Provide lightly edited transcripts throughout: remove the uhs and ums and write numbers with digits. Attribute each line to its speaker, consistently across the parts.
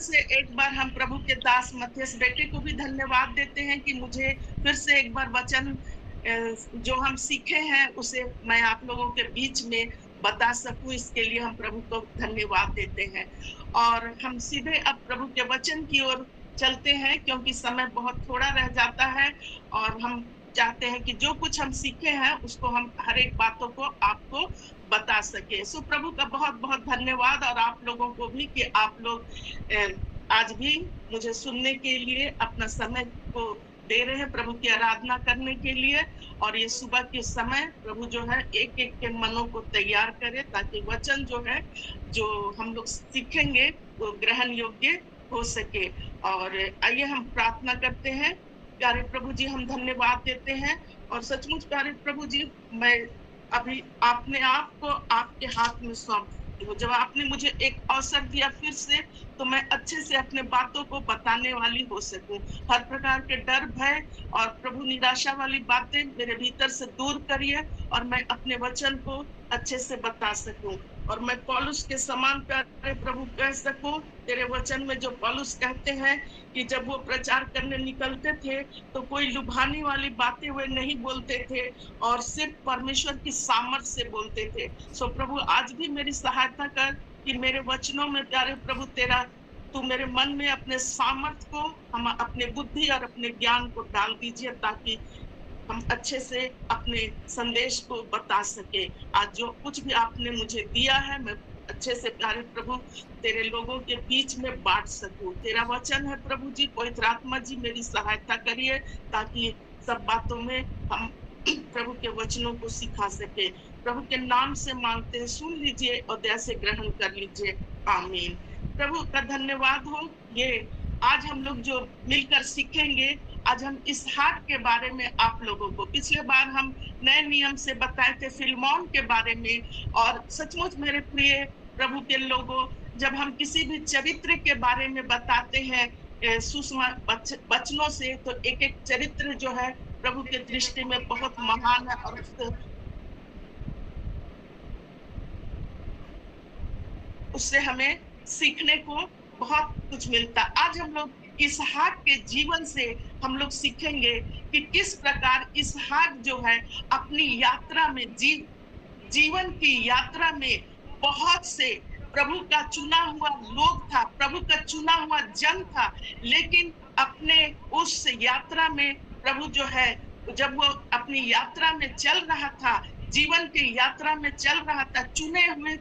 Speaker 1: से एक बार हम प्रभु के दास मत्थियस बेटे को भी धन्यवाद देते हैं कि मुझे फिर से एक बार वचन जो हम सीखे हैं उसे मैं आप लोगों के बीच में बता सकूं, इसके लिए हम प्रभु को धन्यवाद देते हैं। और हम सीधे अब प्रभु के वचन की ओर चलते हैं, क्योंकि समय बहुत थोड़ा रह जाता है और हम चाहते हैं कि जो कुछ हम सीखे हैं उसको हम हर एक बातों को आपको बता सके। सो प्रभु का बहुत बहुत धन्यवाद, और आप लोगों को भी कि आप लोग आज भी मुझे सुनने के लिए अपना समय को दे रहे हैं, प्रभु की आराधना करने के लिए। और ये सुबह के समय प्रभु जो है एक एक के मनों को तैयार करे, ताकि वचन जो है जो हम लोग सीखेंगे वो ग्रहण योग्य हो सके। और आइए हम प्रार्थना करते हैं। प्यारे प्रभु जी, हम धन्यवाद देते हैं, और सचमुच प्यारे प्रभु जी, मैं अभी अपने आप को आपके हाथ में सौंपती हूँ। जब आपने मुझे एक अवसर दिया फिर से, तो मैं अच्छे से अपने बातों को बताने वाली हो सकूं। हर प्रकार के डर, भय और प्रभु निराशा वाली बातें मेरे भीतर से दूर करिए, और मैं अपने वचन को अच्छे से बता सकूं, और मैं पौलुस के समान प्यारे प्रभु कह सकूं। तेरे वचन में जो पौलुस कहते हैं कि जब वो प्रचार करने निकलते थे तो कोई लुभाने वाली बातें वे नहीं बोलते थे, और सिर्फ परमेश्वर की सामर्थ से बोलते थे। सो प्रभु आज भी मेरी सहायता कर कि मेरे वचनों में प्यारे प्रभु तू मेरे मन में अपने सामर्थ को, हम अपने बुद्धि और अपने ज्ञान को डाल दीजिए, ताकि हम अच्छे से अपने संदेश को बता सके। आज जो कुछ भी आपने मुझे दिया है, मैं अच्छे से प्यारे प्रभु तेरे लोगों के बीच में बांट सकूं। तेरा वचन है प्रभु जी, पवित्र आत्मा जी मेरी सहायता करिए, ताकि सब बातों में हम प्रभु के वचनों को सिखा सके। प्रभु के नाम से मांगते हैं, सुन लीजिए और दया से ग्रहण कर लीजिए। आमीन। प्रभु का धन्यवाद हो। ये आज हम लोग जो मिलकर सीखेंगे, आज हम इसहाक के बारे में आप लोगों को, पिछले बार हम नए नियम से बताए थे फिलमोन के बारे में। और सचमुच मेरे प्रिय प्रभु के लोगों, जब हम किसी भी चरित्र के बारे में बताते हैं सुषमा वचनों से, तो एक एक चरित्र जो है प्रभु के दृष्टि में बहुत महान है, और उससे हमें सीखने को बहुत कुछ मिलता। आज हम लोग इसहाक के जीवन से हम लोग सीखेंगे कि किस प्रकार इसहाक जो है अपनी यात्रा में, जीवन की यात्रा में बहुत से प्रभु का चुना हुआ लोग था, प्रभु का चुना हुआ जन था, लेकिन अपने उस यात्रा में प्रभु जो है, जब वो अपनी यात्रा में चल रहा था, जीवन की यात्रा में चल रहा था, चुने हुए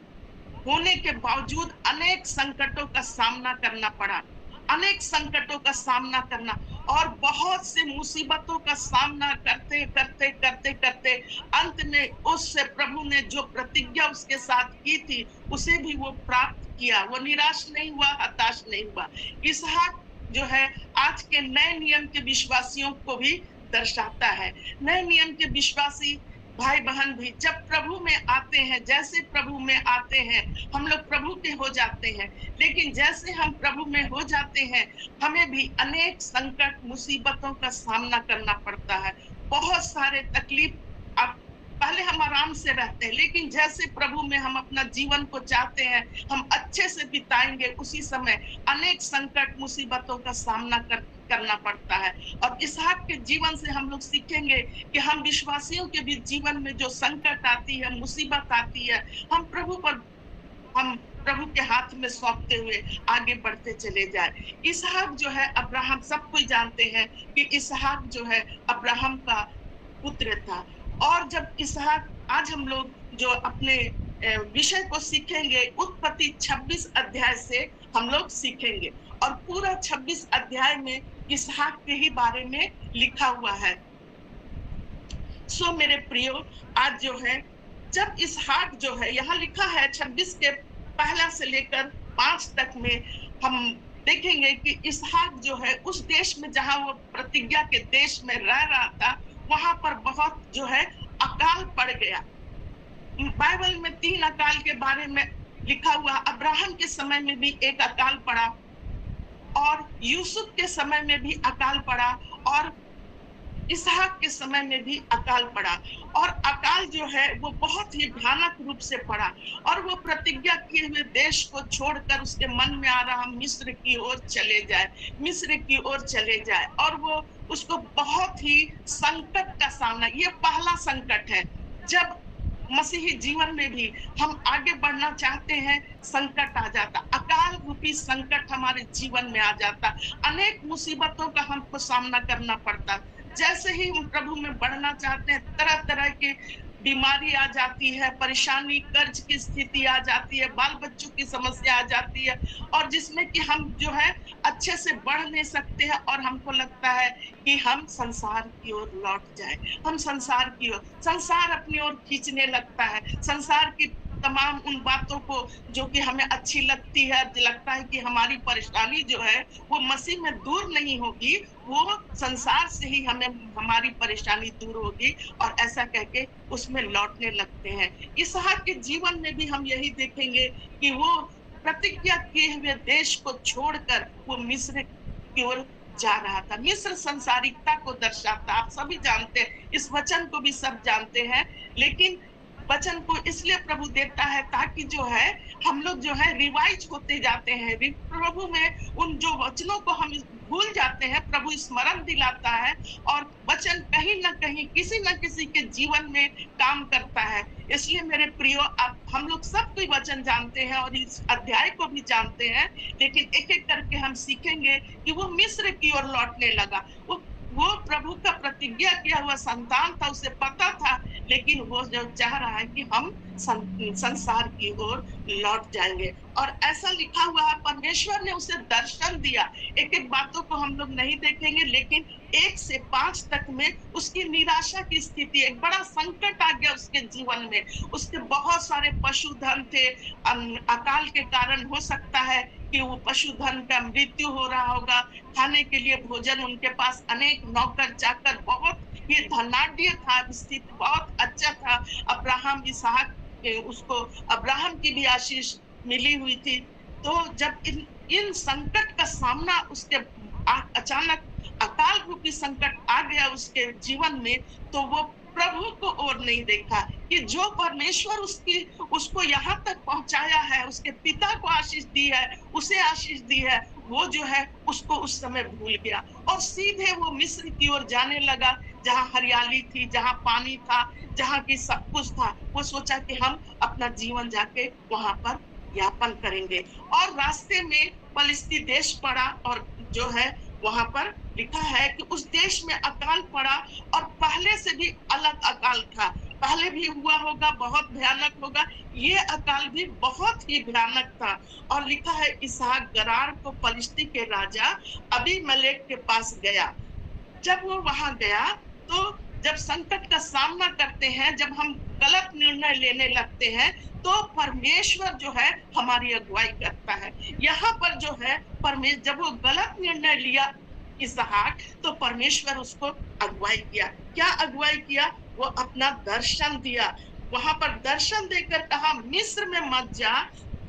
Speaker 1: होने के बावजूद अनेक संकटों का सामना करना पड़ा, अनेक संकटों का सामना करना, और बहुत से मुसीबतों का सामना करते करते करते करते अंत में उससे प्रभु ने जो प्रतिज्ञा उसके साथ की थी उसे भी वो प्राप्त किया। वो निराश नहीं हुआ, हताश नहीं हुआ। इसहाक जो है आज के नए नियम के विश्वासियों को भी दर्शाता है। नए नियम के विश्वासी भाई बहन भी जब प्रभु में आते हैं, जैसे प्रभु में आते हैं, हम लोग प्रभु के हो जाते हैं, लेकिन जैसे हम प्रभु में हो जाते हैं हमें भी अनेक संकट मुसीबतों का सामना करना पड़ता है। बहुत सारे तकलीफ, अब पहले हम आराम से रहते हैं, लेकिन जैसे प्रभु में हम अपना जीवन को चाहते हैं हम अच्छे से बिताएंगे, उसी समय अनेक संकट मुसीबतों का सामना करना पड़ता है। और इसहाक के जीवन से हम लोग सीखेंगे कि हम विश्वासियों के भी जीवन में जो संकट आती है, मुसीबत आती है, हम प्रभु के हाथ में सौंपते हुए आगे बढ़ते चले जाए। इसहाक जो है अब्राहम, सब कोई जानते हैं कि इसहाक जो है अब्राहम का पुत्र था। और जब इसहाक, आज हम लोग जो अपने विषय को सीखेंगे, उत्पत्ति 26 अध्याय से हम लोग सीखेंगे, और पूरा 26 अध्याय में इसहाक के ही बारे में लिखा हुआ है। सो मेरे प्रियो, आज जो है जब इसहाक जो है, यहाँ लिखा है 26 के पहला से लेकर 5 तक में हम देखेंगे कि इसहाक जो है उस देश में जहां वो प्रतिज्ञा के देश में रह रहा था, वहां पर बहुत जो है अकाल पड़ गया। बाइबल में 3 अकाल के बारे में लिखा हुआ। अब्राहम के समय में भी एक अकाल पड़ा, और यूसुफ के समय में भी अकाल पड़ा, और इसहाक के समय में भी अकाल पड़ा। और अब अकाल जो है वो बहुत ही भयानक रूप से पड़ा और वो प्रतिज्ञा किए हुए देश को छोड़कर उसके मन में आ रहा, हम मिस्र की ओर चले जाए, मिस्र की ओर चले जाए। और वो उसको बहुत ही संकट का सामना, ये पहला संकट है जब मसीही जीवन में भी हम आगे बढ़ना चाहते हैं, संकट आ जाता, अकाल रूपी संकट हमारे जीवन में आ जाता, अनेक मुसीबतों का हमको सामना करना पड़ता। जैसे ही हम प्रभु में बढ़ना चाहते हैं, तरह तरह के बीमारी आ जाती है, परेशानी, कर्ज की स्थिति आ जाती है, बाल बच्चों की समस्या आ जाती है, और जिसमें कि हम जो है अच्छे से बढ़ नहीं सकते हैं और हमको लगता है कि हम संसार की ओर लौट जाए, हम संसार की ओर, संसार अपनी ओर खींचने लगता है, संसार की तमाम उन बातों को जो कि हमें अच्छी लगती है, लगता है कि हमारी परेशानी जो है वो मसीह में दूर नहीं होगी, वो संसार से ही हमें हमारी परेशानी दूर होगी, और ऐसा कह के उसमें लौटने लगते हैं। इसहाक के जीवन में भी हम यही देखेंगे कि वो प्रतिज्ञा किए हुए देश को छोड़कर वो मिस्र की ओर जा रहा था। मिस्र संसारिकता को दर्शाता, आप सभी जानते हैं, इस वचन को भी सब जानते हैं, लेकिन वचन को इसलिए प्रभु देता है ताकि जो है हम लोग जो है रिवाइज होते जाते हैं, प्रभु में उन जो वचनों को हम भूल जाते हैं, प्रभु स्मरण दिलाता है, और वचन कहीं ना कहीं किसी न किसी के जीवन में काम करता है। इसलिए मेरे प्रियो, आप हम लोग सब कोई वचन जानते हैं और इस अध्याय को भी जानते हैं, लेकिन एक एक करके हम सीखेंगे कि वो मिस्र की ओर लौटने लगा। वो प्रभु का प्रतिज्ञा किया हुआ संतान था, उसे पता था, लेकिन वो जो चाह रहा है कि हम संसार की ओर लौट जाएंगे। और ऐसा लिखा हुआ है, परमेश्वर ने उसे दर्शन दिया। एक एक बातों को हम लोग नहीं देखेंगे, लेकिन 1 से 5 तक में उसकी निराशा की स्थिति, एक बड़ा संकट आ गया उसके जीवन में। उसके बहुत सारे पशुधन थे, अकाल के कारण हो सकता है कि वो पशुधन का मृत्यु हो रहा होगा, खाने के लिए भोजन, उनके पास अनेक नौकर चाकर, बहुत ये धनाढ्य था, स्थिति बहुत अच्छा था। अब्राहम इसहाक, उसको अब्राहम की भी आशीष मिली हुई थी। तो जब इन संकट का सामना उसके अचानक अकाल रूपी संकट आ गया उसके जीवन में, तो वो प्रभु को और नहीं देखा कि जो परमेश्वर उसको यहाँ तक पहुंचाया है, उसके पिता को आशीष दी है, उसे आशीष दी है, वो जो है उसको उस समय भूल गया और सीधे वो मिस्र की ओर जाने लगा, जहाँ हरियाली थी, जहाँ पानी था, जहाँ की सब कुछ था। वो सोचा कि हम अपना जीवन जाके वहां पर यापन करेंगे, और रास्ते में फलिस्ती देश पड़ा, और जो है वहां पर लिखा है कि उस देश में अकाल पड़ा, और पहले से भी अलग अकाल था, पहले भी हुआ होगा, बहुत भयानक होगा, ये अकाल भी बहुत ही भयानक था। और लिखा है, इसहाक गरार को फलिस्ती के राजा अबीमेलेक के पास गया। जब वो वहां गया, तो जब संकट का सामना करते हैं, जब हम गलत निर्णय लेने लगते हैं, तो परमेश्वर जो है हमारी अगुवाई करता है। यहाँ पर जो है परमेश्वर, जब वो गलत निर्णय लिया इसहाक, तो परमेश्वर उसको अगुवाई किया। क्या अगुवाई किया? वो अपना दर्शन दिया। वहां पर दर्शन देकर कहा, मिस्र में मत जा,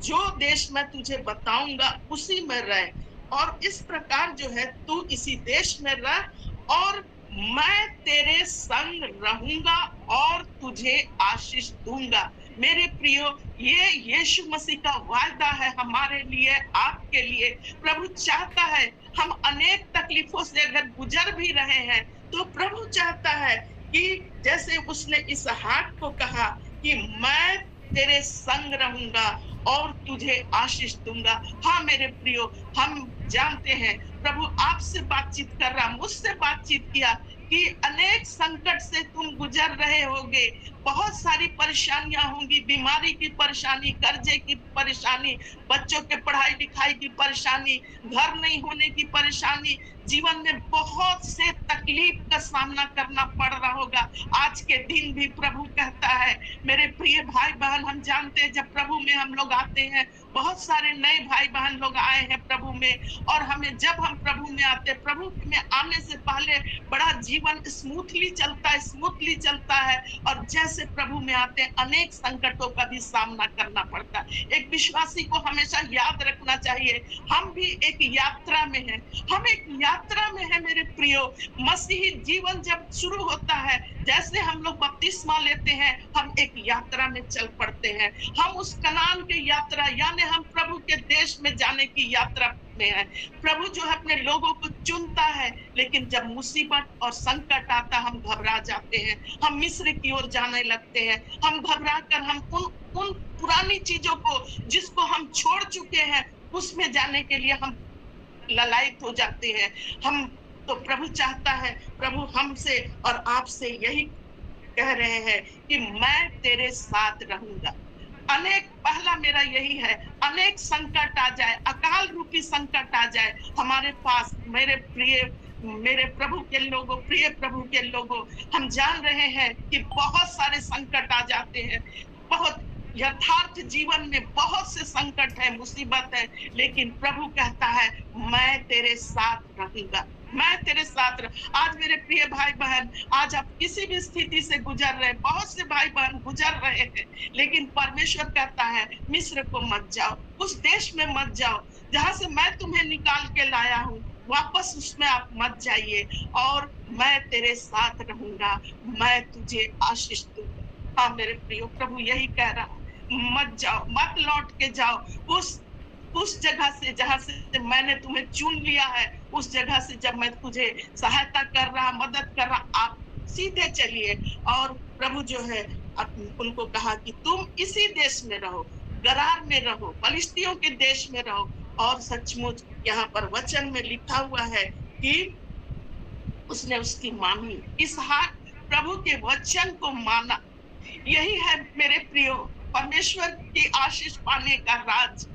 Speaker 1: जो देश मैं तुझे बताऊंगा उसी में रह, और इस प्रकार जो है तू इसी देश में रह, और मैं तेरे संग रहूंगा और तुझे आशीष दूंगा। मेरे प्रियो, ये यीशु मसीह का वायदा है हमारे लिए, आपके लिए। प्रभु चाहता है, हम अनेक तकलीफों से अगर गुजर भी रहे हैं, तो प्रभु चाहता है कि जैसे उसने इसहाक को कहा कि मैं तेरे संग रहूंगा और तुझे आशीष दूंगा। हाँ मेरे प्रियो, हम जानते हैं प्रभु आपसे बातचीत कर रहा, मुझसे बातचीत किया कि अनेक संकट से तुम गुजर रहे होगे, बहुत सारी परेशानियां होंगी, बीमारी की परेशानी, कर्जे की परेशानी, बच्चों के पढ़ाई लिखाई की परेशानी, घर नहीं होने की परेशानी, जीवन में बहुत से तकलीफ का सामना करना पड़ रहा होगा। आज के दिन भी प्रभु कहता है, मेरे प्रिय भाई बहन, हम जानते हैं जब प्रभु में हम लोग आते हैं, बहुत सारे नए भाई बहन लोग आए हैं प्रभु में, और हमें जब हम प्रभु में आते हैं, प्रभु में आने से पहले बड़ा जीवन स्मूथली चलता है, और जैसे प्रभु में आते हैं अनेक संकटों का भी सामना करना पड़ता है। एक विश्वासी को हमेशा याद रखना चाहिए, हम भी एक यात्रा में हैं, हम एक यात्रा में है मेरे प्रियो। मसीही जीवन जब शुरू होता है, जैसे हम लोग बपतिस्मा लेते हैं, हम एक यात्रा में चल पड़ते हैं। हम उस कनान की यात्रा यानी हम प्रभु के देश में जाने की यात्रा में है। प्रभु जो है अपने लोगों को चुनता है, लेकिन जब मुसीबत और संकट आता हम घबरा जाते हैं। हम मिस्र की ओर जाने लगते हैं। हम घबरा कर हम उन पुरानी चीजों को जिसको हम छोड़ चुके हैं उसमें जाने के लिए हम ललायत हो जाते हैं। हम तो प्रभु चाहता है, प्रभु हमसे और आपसे यही कह रहे हैं कि मैं तेरे साथ रहूंगा। अनेक पहला मेरा यही है, अनेक संकट आ जाए, अकाल रूपी संकट आ जाए हमारे पास, मेरे प्रभु के लोगों, प्रिय प्रभु के लोगों, हम जान रहे हैं कि बहुत सारे संकट आ जाते हैं। बहुत यथार्थ जीवन में बहुत से संकट है, मुसीबत है, लेकिन प्रभु कहता है मैं तेरे साथ रहूंगा, मैं तेरे साथ आज मेरे प्रिय भाई बहन, आज आप किसी भी स्थिति से गुजर रहे, बहुत से भाई बहन गुजर रहे हैं, लेकिन परमेश्वर कहता है मिस्र को मत जाओ, उस देश में मत जाओ जहां से मैं तुम्हें निकाल के लाया हूँ, वापस उसमें आप मत जाइए, और मैं तेरे साथ रहूंगा, मैं तुझे आशीष दूंगा। हाँ मेरे प्रियो, प्रभु यही कह रहा है, मत जाओ, मत लौट के जाओ उस जगह से जहां से मैंने तुम्हें चुन लिया है, उस जगह से जब मैं तुझे सहायता कर रहा, मदद कर रहा, आप सीधे चलिए। और प्रभु जो है उनको कहा कि तुम इसी देश में रहो, गरार में रहो, फलिस्तियों के देश में रहो। और सचमुच यहाँ पर वचन में लिखा हुआ है कि उसने उसकी मानी, इसहाक प्रभु के वचन को माना। यही है मेरे प्रियो परमेश्वर की आशीष पाने का राज।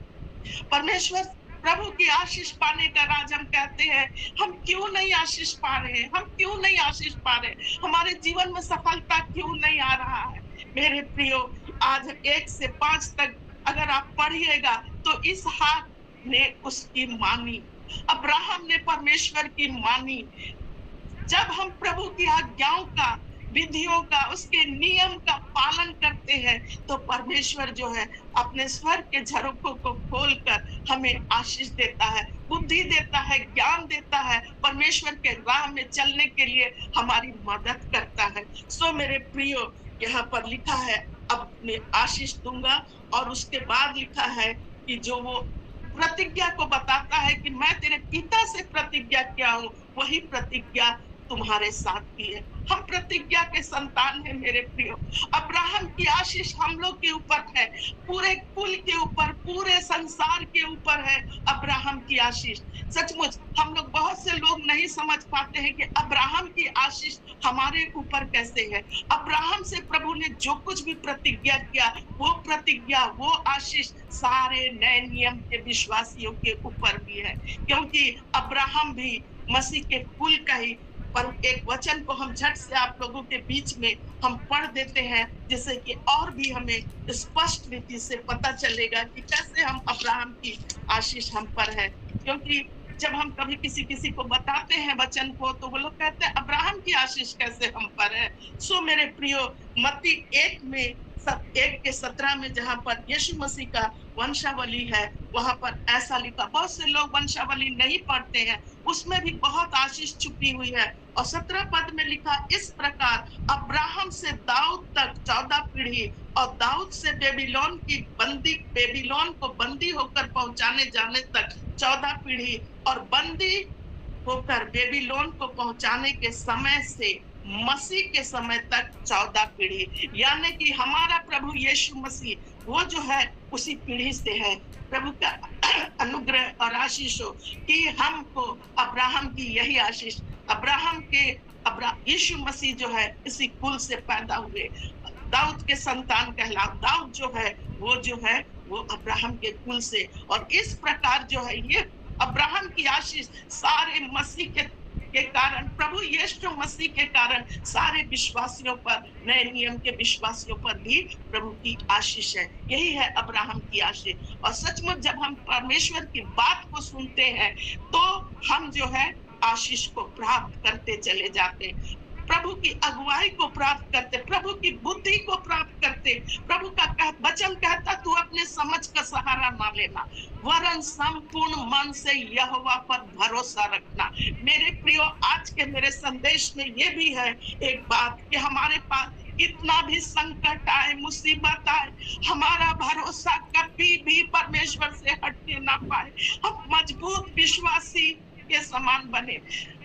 Speaker 1: परमेश्वर प्रभु की आशीष पाने का राज। हम कहते हैं हम क्यों नहीं आशीष पा रहे हैं, हम क्यों नहीं आशीष पा रहे, हमारे जीवन में सफलता क्यों नहीं आ रहा है। मेरे प्रियो, आज 1 से 5 तक अगर आप पढ़िएगा तो इसहाक ने उसकी मानी, अब्राहम ने परमेश्वर की मानी। जब हम प्रभु की आज्ञाओं का, विधियों का, उसके नियम का पालन करते हैं तो परमेश्वर जो है अपने स्वर्ग के झरोखों को खोलकर हमें आशीष देता है, बुद्धि देता है, ज्ञान देता है, परमेश्वर के राह में चलने के लिए हमारी मदद करता है। सो मेरे प्रियो, यहाँ पर लिखा है अब मैं आशीष दूंगा, और उसके बाद लिखा है कि जो वो प्रतिज्ञा को बताता है कि मैं तेरे पिता से प्रतिज्ञा किया हूँ, वही प्रतिज्ञा तुम्हारे साथ भी है। हम प्रतिज्ञा के संतान हैं मेरे प्रियो। अब्राहम की आशीष हम लोग के ऊपर है, पूरे कुल के ऊपर, पूरे संसार के ऊपर है अब्राहम की आशीष। सचमुच हम लोग, बहुत से लोग नहीं समझ पाते हैं कि अब्राहम की आशीष हमारे ऊपर कैसे है। अब्राहम से प्रभु ने जो कुछ भी प्रतिज्ञा किया, वो प्रतिज्ञा, वो आशीष सारे नए नियम के विश्वासियों के ऊपर भी है, क्योंकि अब्राहम भी मसीह के कुल का ही। पर एक वचन को हम झट से आप लोगों के बीच में हम पढ़ देते हैं, जिससे कि और भी हमें स्पष्ट रीति से पता चलेगा कि कैसे हम अब्राहम की आशीष हम पर है। क्योंकि जब हम कभी किसी को बताते हैं वचन को, तो वो लोग कहते हैं अब्राहम की आशीष कैसे हम पर है। सो मेरे प्रियो, मत्ती 1:17 में जहाँ पर यीशु मसीह का वंशावली है, वहां पर ऐसा लिखा, बहुत से लोग वंशावली नहीं पढ़ते हैं, उसमें भी बहुत आशीष छुपी हुई है। और 17 पद में लिखा, इस प्रकार अब्राहम से दाऊद तक 14 पीढ़ी, और दाऊद से बेबीलोन को बंदी होकर पहुंचाने जाने तक 14 पीढ़ी, और बंदी होकर बेबीलोन को पहुंचाने के समय से मसीह के समय तक 14 पीढ़ी। यानी कि हमारा प्रभु यीशु मसीह वो जो है उसी पीढ़ी से है। प्रभु का अनुग्रह और आशीष हो कि हमको अब्राहम की यही आशीष, यीशु मसीह जो है इसी कुल से पैदा हुए, दाऊद के संतान कहलाओ। दाऊद जो है वो अब्राहम के कुल से, और इस प्रकार जो है ये अब्राहम की आशीष सारे मसीह के कारण, प्रभु यीशु मसीह के कारण सारे विश्वासियों पर, नए नियम के विश्वासियों पर भी प्रभु की आशीष है। यही है अब्राहम की आशीष। और सचमुच जब हम परमेश्वर की बात को सुनते हैं तो हम जो है आशीष को प्राप्त करते चले जाते, प्रभु की अगुवाई को प्राप्त करते, प्रभु की बुद्धि को प्राप्त करते। प्रभु का वचन कहता, तू अपने समझ का सहारा ना लेना, वरन संपूर्ण मन से यहोवा पर भरोसा रखना। मेरे प्रियो, आज के मेरे संदेश में ये भी है एक बात कि हमारे पास कितना भी संकट आए, मुसीबत आए, हमारा भरोसा कभी भी परमेश्वर से हटने ना पाए। हम मजबूत विश्वासी के समान बने।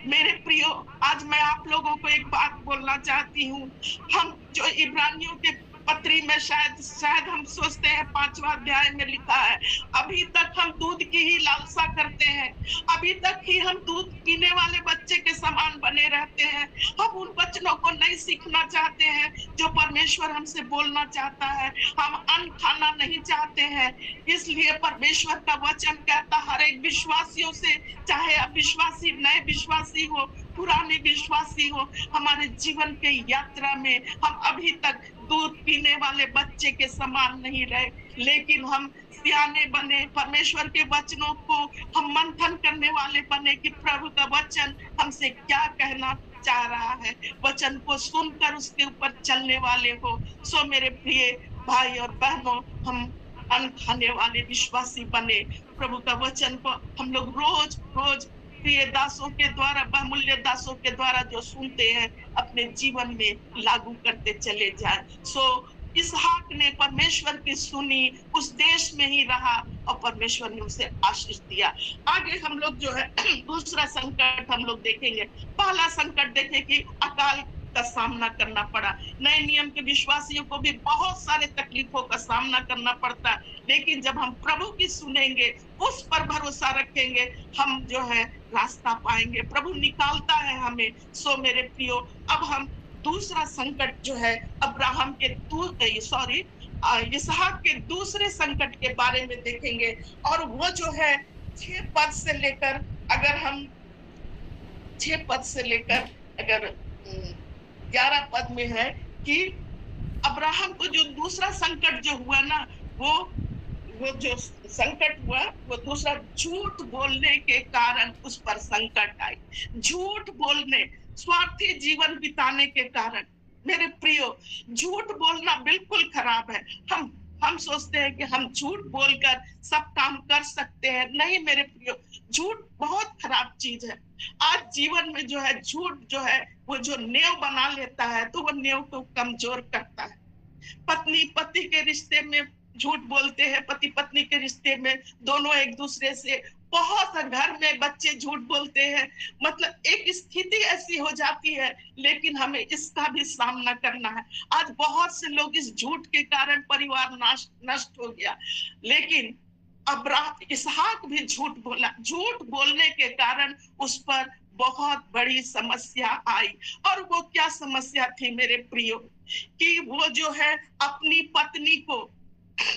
Speaker 1: मेरे प्रियो, आज मैं आप लोगों को एक बात बोलना चाहती हूँ। हम जो इब्रानियों के पत्री में शायद हम सोचते हैं 5वां अध्याय में लिखा है, अभी तक हम दूध की ही लालसा करते हैं, अभी तक ही हम दूध पीने वाले बच्चे के समान बने रहते हैं। हम उन वचनों को नहीं सीखना चाहते हैं जो परमेश्वर हमसे बोलना चाहता है। हम अन्न खाना नहीं चाहते हैं। इसलिए परमेश्वर का वचन कहता, हर एक विश्वासियों से, चाहे अविश्वासी, नए विश्वासी हो, पुराने विश्वासी हो, हमारे जीवन के यात्रा में हम अभी तक दूध पीने वाले बच्चे के समान नहीं रहे, लेकिन हम सियाने बने, परमेश्वर के वचनों को हम मंथन करने वाले बने कि प्रभु का वचन हमसे क्या कहना चाह रहा है। वचन को सुनकर उसके ऊपर चलने वाले हो। सो मेरे प्रिय भाई और बहनों, हम अन्न खाने वाले विश्वासी बने। प्रभु का वचन को हम लोग रोज रोज प्रिय दासों के द्वारा, बहुमूल्य दासों के द्वारा जो सुनते हैं, अपने जीवन में लागू करते चले जाए। सो इसहाक ने परमेश्वर की सुनी, उस देश में ही रहा और परमेश्वर ने उसे आशीष दिया। आगे हम लोग जो है दूसरा संकट हम लोग देखेंगे। पहला संकट देखें कि अकाल का सामना करना पड़ा। नए नियम के विश्वासियों को भी बहुत सारे तकलीफों का सामना करना पड़ता, लेकिन जब हम प्रभु की सुनेंगे, उस पर भरोसा रखेंगे, हम जो है रास्ता पाएंगे। प्रभु निकालता है हमें। सो मेरे प्रियो, अब हम दूसरा संकट जो है अब्राहम के इसहाक के दूसरे संकट के बारे में देखेंगे। और वो जो है 6 पद से लेकर, अगर हम 6 पद से लेकर अगर 11 पद में है कि अब्राहम को जो दूसरा संकट जो हुआ ना, वो जो संकट हुआ, वो दूसरा झूठ बोलने के कारण उस पर संकट आई। झूठ बोलने, स्वार्थी जीवन बिताने के कारण। मेरे प्रियो, झूठ बोलना बिल्कुल खराब है। हम सोचते हैं कि हम झूठ बोलकर सब काम कर सकते हैं। नहीं मेरे प्रियो, झूठ बहुत खराब चीज है। आज जीवन में जो है झूठ जो है वो जो नेव बना लेता है, तो वो नेव को कमजोर करता है। पत्नी पति के रिश्ते में झूठ बोलते हैं, पति पत्नी के रिश्ते में दोनों एक दूसरे से, बहुत घर में बच्चे झूठ बोलते हैं। मतलब एक स्थिति ऐसी हो जाती है, लेकिन हमें इसका भी सामना करना है। आज बहुत से लोग इस झूठ के कारण परिवार नष्ट हो गया, लेकिन इसहाक भी झूठ बोला। झूठ बोलने के कारण उस पर बहुत बड़ी समस्या आई। और वो क्या समस्या थी मेरे प्रियो, कि वो जो है अपनी पत्नी को,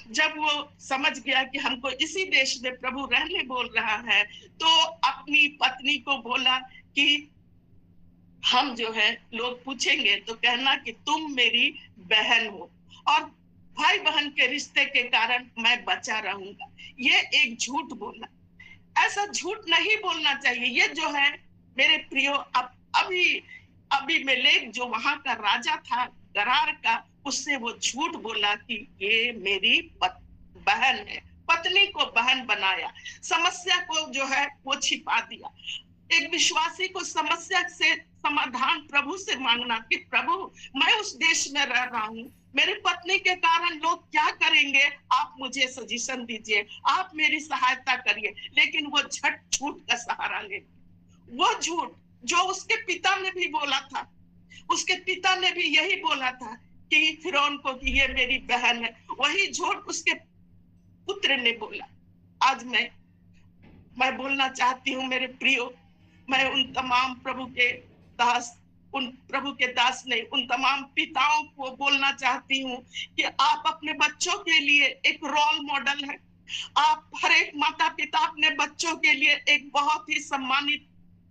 Speaker 1: जब वो समझ गया कि हमको इसी देश में प्रभु रहने बोल रहा है, तो अपनी पत्नी को बोला कि हम जो है लोग पूछेंगे तो कहना कि तुम मेरी बहन हो, और भाई बहन के रिश्ते के कारण मैं बचा रहूंगा। ये एक झूठ बोला। ऐसा झूठ नहीं बोलना चाहिए। ये जो है मेरे प्रियो, अभी मेलेक जो वहां का राजा था गरार का, उससे वो झूठ बोला कि ये मेरी बहन है। पत्नी को बहन बनाया, समस्या को जो है वो छिपा दिया। एक विश्वासी को समस्या से समाधान प्रभु से मांगना कि प्रभु, मैं उस देश में रह रहा हूँ, मेरी पत्नी के कारण लोग क्या करेंगे, आप मुझे सजेशन दीजिए, आप मेरी सहायता करिए। लेकिन वो झूठ का सहारा ले, वो झूठ जो उसके पिता ने भी बोला था। उसके पिता ने भी यही बोला था कि फिरौन को कि ये मेरी बहन है, वही झूठ उसके पुत्र ने बोला। आज मैं बोलना चाहती हूँ मेरे प्रियो, मैं उन तमाम प्रभु के दास नहीं, उन तमाम पिताओं को बोलना चाहती हूँ कि आप अपने बच्चों के लिए एक रोल मॉडल है। आप हर एक माता पिता अपने बच्चों के लिए एक बहुत ही सम्मानित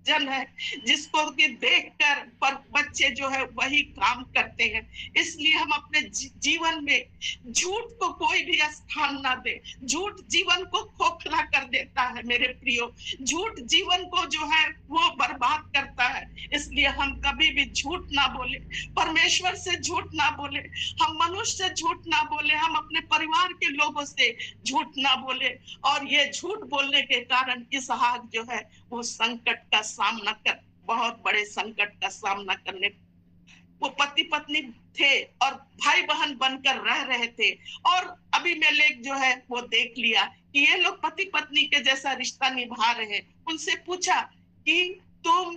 Speaker 1: जन है जिसको कि देखकर पर बच्चे जो है वही काम करते हैं। इसलिए हम अपने जीवन में झूठ को कोई भी स्थान ना दे। झूठ जीवन को खोखला कर देता है मेरे प्रियो। झूठ जीवन को जो है वो बर्बाद करता है। इसलिए हम कभी भी झूठ ना बोले, परमेश्वर से झूठ ना बोले, हम मनुष्य से झूठ ना बोले, हम अपने परिवार के लोगों से झूठ ना बोले। और ये झूठ बोलने के कारण इसहाक जो है वो संकट का सामना कर, बहुत बड़े संकट का सामना करने, वो पति पत्नी थे और भाई बहन बनकर रह रहे थे। और अबीमेलेक जो है वो देख लिया कि ये लोग पति पत्नी के जैसा रिश्ता निभा रहे हैं। उनसे पूछा कि तुम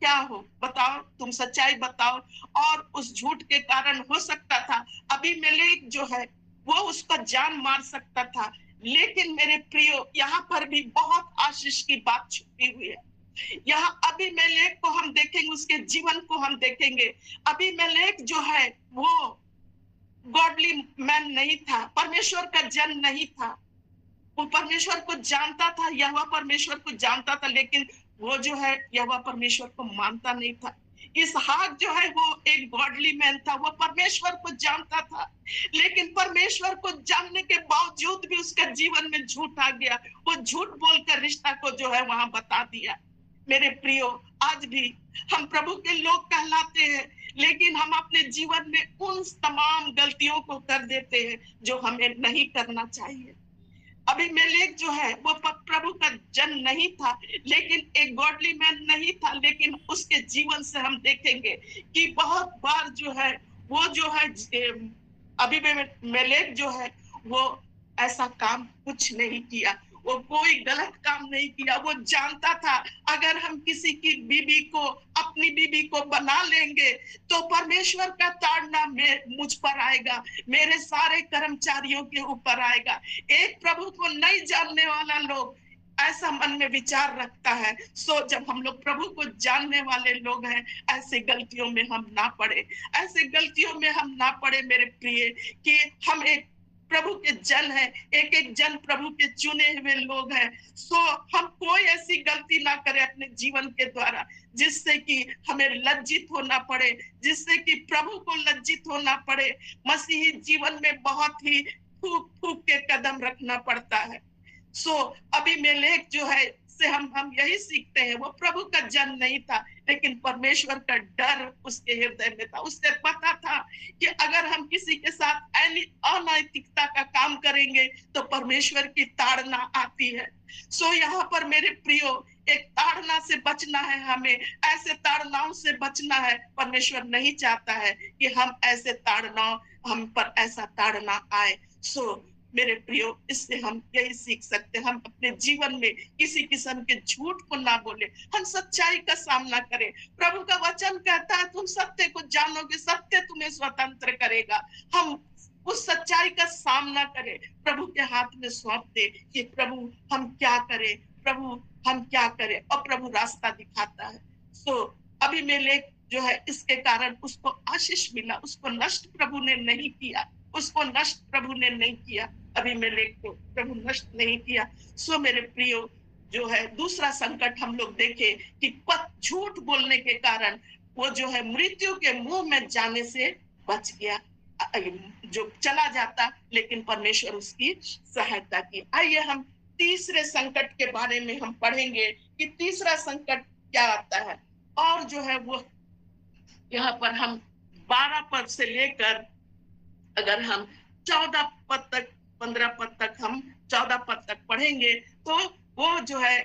Speaker 1: क्या हो, बताओ, तुम सच्चाई बताओ। और उस झूठ के कारण हो सकता था अबीमेलेक जो है वो उसका जान मार सकता था। लेकिन मेरे प्रियो, यहाँ पर भी बहुत आशीष की बात छुपी हुई है। यहाँ अबीमेलेक को हम देखेंगे, उसके जीवन को हम देखेंगे। अबीमेलेक जो है वो गॉडली मैन नहीं था, परमेश्वर का जन नहीं था। वो परमेश्वर को जानता था, यहोवा परमेश्वर को जानता था, लेकिन वो जो है यहोवा परमेश्वर को मानता नहीं था। इसहाक जो है वो एक गॉडली मैन था, वो परमेश्वर को जानता था, लेकिन परमेश्वर को जानने के बावजूद भी उसका जीवन में झूठ आ गया। वो झूठ बोलकर रिश्ता को जो है वहां बता दिया। मेरे प्रियो, आज भी हम प्रभु के लोग कहलाते हैं, लेकिन हम अपने जीवन में उन तमाम गलतियों को कर देते हैं जो हमें नहीं करना चाहिए। अबीमेलेक जो है वो प्रभु का जन नहीं था, लेकिन एक गॉडली मैन नहीं था, लेकिन उसके जीवन से हम देखेंगे कि बहुत बार जो है वो जो है अबीमेलेक जो है वो ऐसा काम कुछ नहीं किया, वो कोई गलत काम नहीं किया। वो जानता था अगर हम किसी की बीबी को, अपनी बीबी को बना लेंगे तो परमेश्वर का ताड़ना मुझ पर आएगा, मेरे सारे कर्मचारियों के ऊपर आएगा। एक प्रभु को नहीं जानने वाला लोग ऐसा मन में विचार रखता है। सो जब हम लोग प्रभु को जानने वाले लोग हैं, ऐसे गलतियों में हम ना पड़े, ऐसे गलतियों में हम ना पड़े मेरे प्रिय, कि हम एक प्रभु के जन है, एक एक जन प्रभु के चुने हुए लोग हैं। सो हम कोई ऐसी गलती ना करें अपने जीवन के द्वारा जिससे कि हमें लज्जित होना पड़े, जिससे कि प्रभु को लज्जित होना पड़े। मसीही जीवन में बहुत ही फूक फूक के कदम रखना पड़ता है। सो अबीमेलेक जो है से हम यही सीखते हैं, वो प्रभु का जन नहीं था, लेकिन परमेश्वर का डर उसके हृदय में था। उससे पता था कि अगर हम किसी के साथ अनैतिकता का काम करेंगे तो परमेश्वर की ताड़ना आती है। सो यहाँ पर मेरे प्रियो, एक ताड़ना से बचना है, हमें ऐसे ताड़नाओं से बचना है। परमेश्वर नहीं चाहता है कि हम ऐसे ताड़नाओं, हम पर ऐसा ताड़ना आए। सो मेरे प्रियो, इससे हम यही सीख सकते हैं, हम अपने जीवन में किसी किस्म के झूठ को ना बोले, हम सच्चाई का सामना करें। प्रभु का वचन कहता है तुम सत्य को जानोगे, सत्य तुम्हें स्वतंत्र करेगा। हम उस सच्चाई का सामना करें, प्रभु के हाथ में सौंप दे कि प्रभु हम क्या करें, प्रभु हम क्या करें, और प्रभु रास्ता दिखाता है। सो अबीमेलेक जो है इसके कारण उसको आशीष मिला, उसको नष्ट प्रभु ने नहीं किया, उसको नष्ट प्रभु ने नहीं किया, अबीमेलेक को प्रभु नष्ट नहीं किया। सो मेरे प्रियो, जो है दूसरा संकट हम लोग देखे कि झूठ बोलने के कारण वो जो है मृत्यु के मुंह में जाने से बच गया, जो चला जाता, लेकिन परमेश्वर उसकी सहायता की। आइए हम तीसरे संकट के बारे में हम पढ़ेंगे कि तीसरा संकट क्या आता है। और जो है वो यहाँ पर हम 12 पद से लेकर अगर हम 14 पद तक, 15 पद तक, हम 14 पद तक पढ़ेंगे तो वो जो है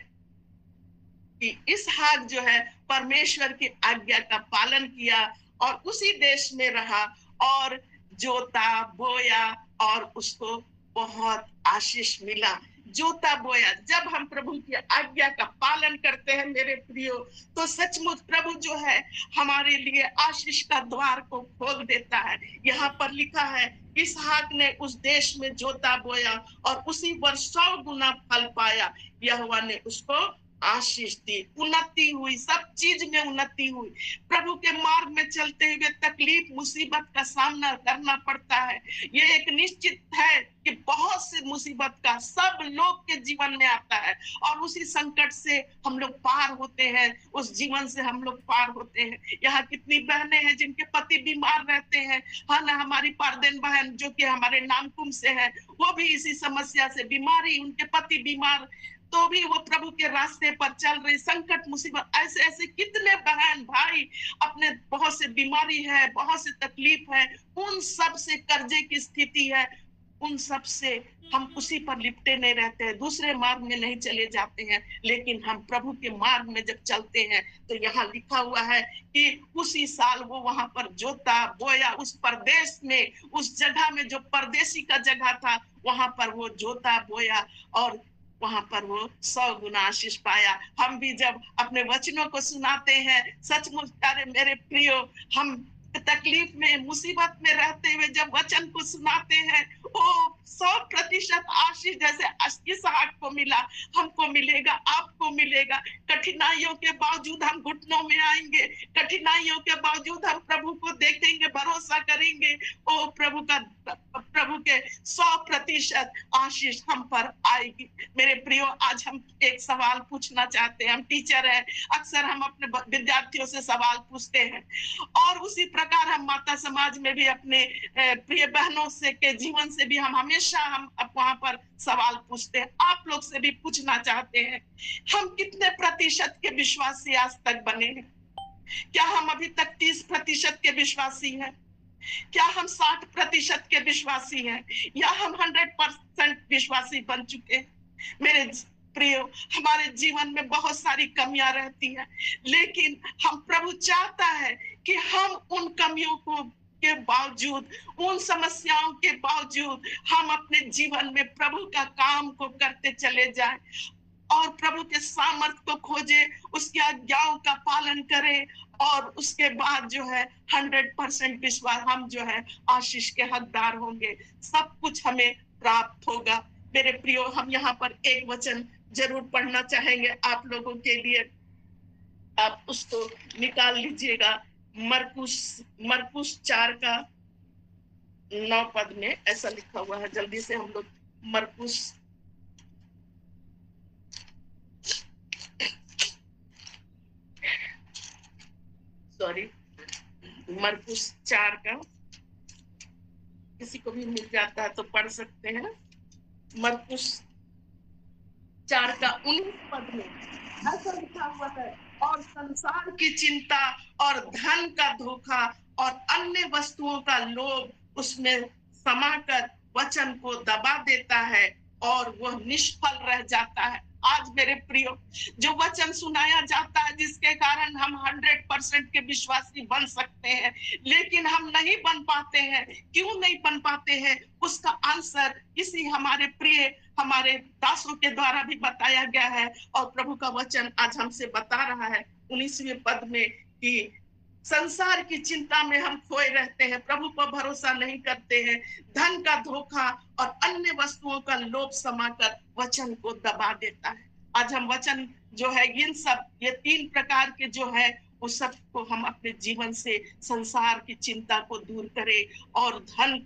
Speaker 1: कि इसहाक जो है परमेश्वर की आज्ञा का पालन किया और उसी देश में रहा और जोता बोया और उसको बहुत आशीष मिला। जोता बोया, जब हम प्रभु की आज्ञा का पालन करते हैं मेरे प्रियो, तो सचमुच प्रभु जो है हमारे लिए आशीष का द्वार को खोल देता है। यहाँ पर लिखा है इसहाक ने उस देश में जोता बोया और उसी वर्ष 100 गुना फल पाया, यहोवा ने उसको आशीष दी, उन्नति हुई, सब चीज में उन्नति हुई। प्रभु के मार्ग में चलते हुए तकलीफ मुसीबत का सामना करना पड़ता है। ये एक निश्चित है कि बहुत सी मुसीबत का सब लोग के जीवन में आता है और उसी संकट से हम लोग पार होते हैं, उस जीवन से हम लोग पार होते हैं। यहाँ कितनी बहनें हैं जिनके पति बीमार रहते हैं, है ना। हमारी पारदेन बहन जो कि हमारे नामकुम से है, वो भी इसी समस्या से बीमारी, उनके पति बीमार, तो भी वो प्रभु के रास्ते पर चल रही। संकट मुसीबत ऐसे ऐसे कितने बहन भाई अपने, बहुत से बीमारी है, बहुत से तकलीफ है, उन सब से कर्जे की स्थिति है, उन सब से हम उसी पर लिपटे नहीं रहते हैं, दूसरे मार्ग में नहीं चले जाते हैं, लेकिन हम प्रभु के मार्ग में जब चलते हैं तो यहाँ लिखा हुआ है कि उसी साल वो वहां पर जोता बोया, उस परदेश में, उस जगह में जो परदेशी का जगह था, वहां पर वो जोता बोया और वहां पर वो 100 गुना आशीष पाया। हम भी जब अपने वचनों को सुनाते हैं, सचमुच अरे मेरे प्रियो, हम तकलीफ में मुसीबत में रहते हुए जब वचन को सुनाते हैं, वो 100% आशीष जैसे इसहाक को मिला, हमको मिलेगा, आपको मिलेगा। कठिनाइयों के बावजूद हम घुटनों में आएंगे, कठिनाइयों के बावजूद हम प्रभु को देखेंगे, भरोसा करेंगे, ओ प्रभु के 100% आशीष हम पर आएगी। मेरे प्रियो, आज हम एक सवाल पूछना चाहते हैं। हम टीचर हैं, अक्सर हम अपने विद्यार्थियों से सवाल पूछते हैं और उसी प्रकार हम माता समाज में भी अपने प्रिय बहनों से के जीवन से भी हम हमेशा हम वहां पर सवाल पूछते हैं। आप लोग से भी पूछना चाहते हैं, हम कितने प्रतिशत के विश्वासी आज तक बने हैं? क्या हम अभी तक 30% के विश्वासी हैं? क्या हम 60% के विश्वासी हैं? या हम 100% विश्वासी बन चुके हैं? मेरे प्रियो, हमारे जीवन में बहुत सारी कमियां रहती हैं, लेकिन हम प्रभु चाहता है कि हम उन कमियों को के बावजूद, उन समस्याओं के बावजूद हम अपने जीवन में प्रभु का काम को करते चले जाएं और प्रभु के सामर्थ्य को खोजे, उसकी आज्ञाओं का पालन करें और उसके बाद जो है 100% विश्वास, हम जो है आशीष के हकदार होंगे, सब कुछ हमें प्राप्त होगा। मेरे प्रियो, हम यहाँ पर एक वचन जरूर पढ़ना चाहेंगे आप लोगों के लिए, आप उसको निकाल लीजिएगा। मरकुस 4 का 9 पद में ऐसा लिखा हुआ है। जल्दी से हम लोग मरकुस मरकुस 4 का, किसी को भी मिल जाता है तो पढ़ सकते हैं। मरकुस 4 का 19 पद में ऐसा लिखा हुआ है, और संसार की चिंता और धन का धोखा और अन्य वस्तुओं का लोभ उसमें समाकर वचन को दबा देता है और वह निष्फल रह जाता है। आज मेरे प्रियो, जो वचन सुनाया जाता है जिसके कारण हम 100% के विश्वासी बन सकते हैं, लेकिन हम नहीं बन पाते हैं। क्यों नहीं बन पाते हैं? उसका आंसर इसी हमारे प्रिय, हमारे दासों के द्वारा भी बताया गया है और प्रभु का वचन आज हमसे बता रहा है 19वें पद में कि संसार की चिंता में हम खोए रहते हैं, प्रभु पर भरोसा नहीं करते हैं, धन का धोखा और अन्य वस्तुओं का लोभ समाकर वचन को दबा देता है। आज हम वचन जो है, इन सब ये 3 प्रकार के जो है, उस सब को हम अपने जीवन से, संसार की चिंता को दूर करें और धन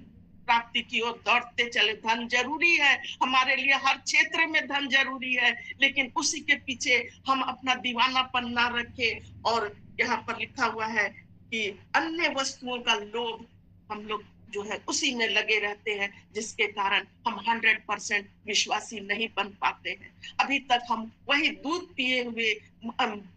Speaker 1: प्राप्ति की ओर दौड़ते चले। धन जरूरी है हमारे लिए, हर क्षेत्र में धन जरूरी है, लेकिन उसी के पीछे हम अपना दीवानापन ना रखें। और यहाँ पर लिखा हुआ है कि अन्य वस्तुओं का लोभ, हम लोग जो है उसी में लगे रहते हैं, जिसके कारण हम 100% विश्वासी नहीं बन पाते हैं। अभी तक हम वही दूध पिए हुए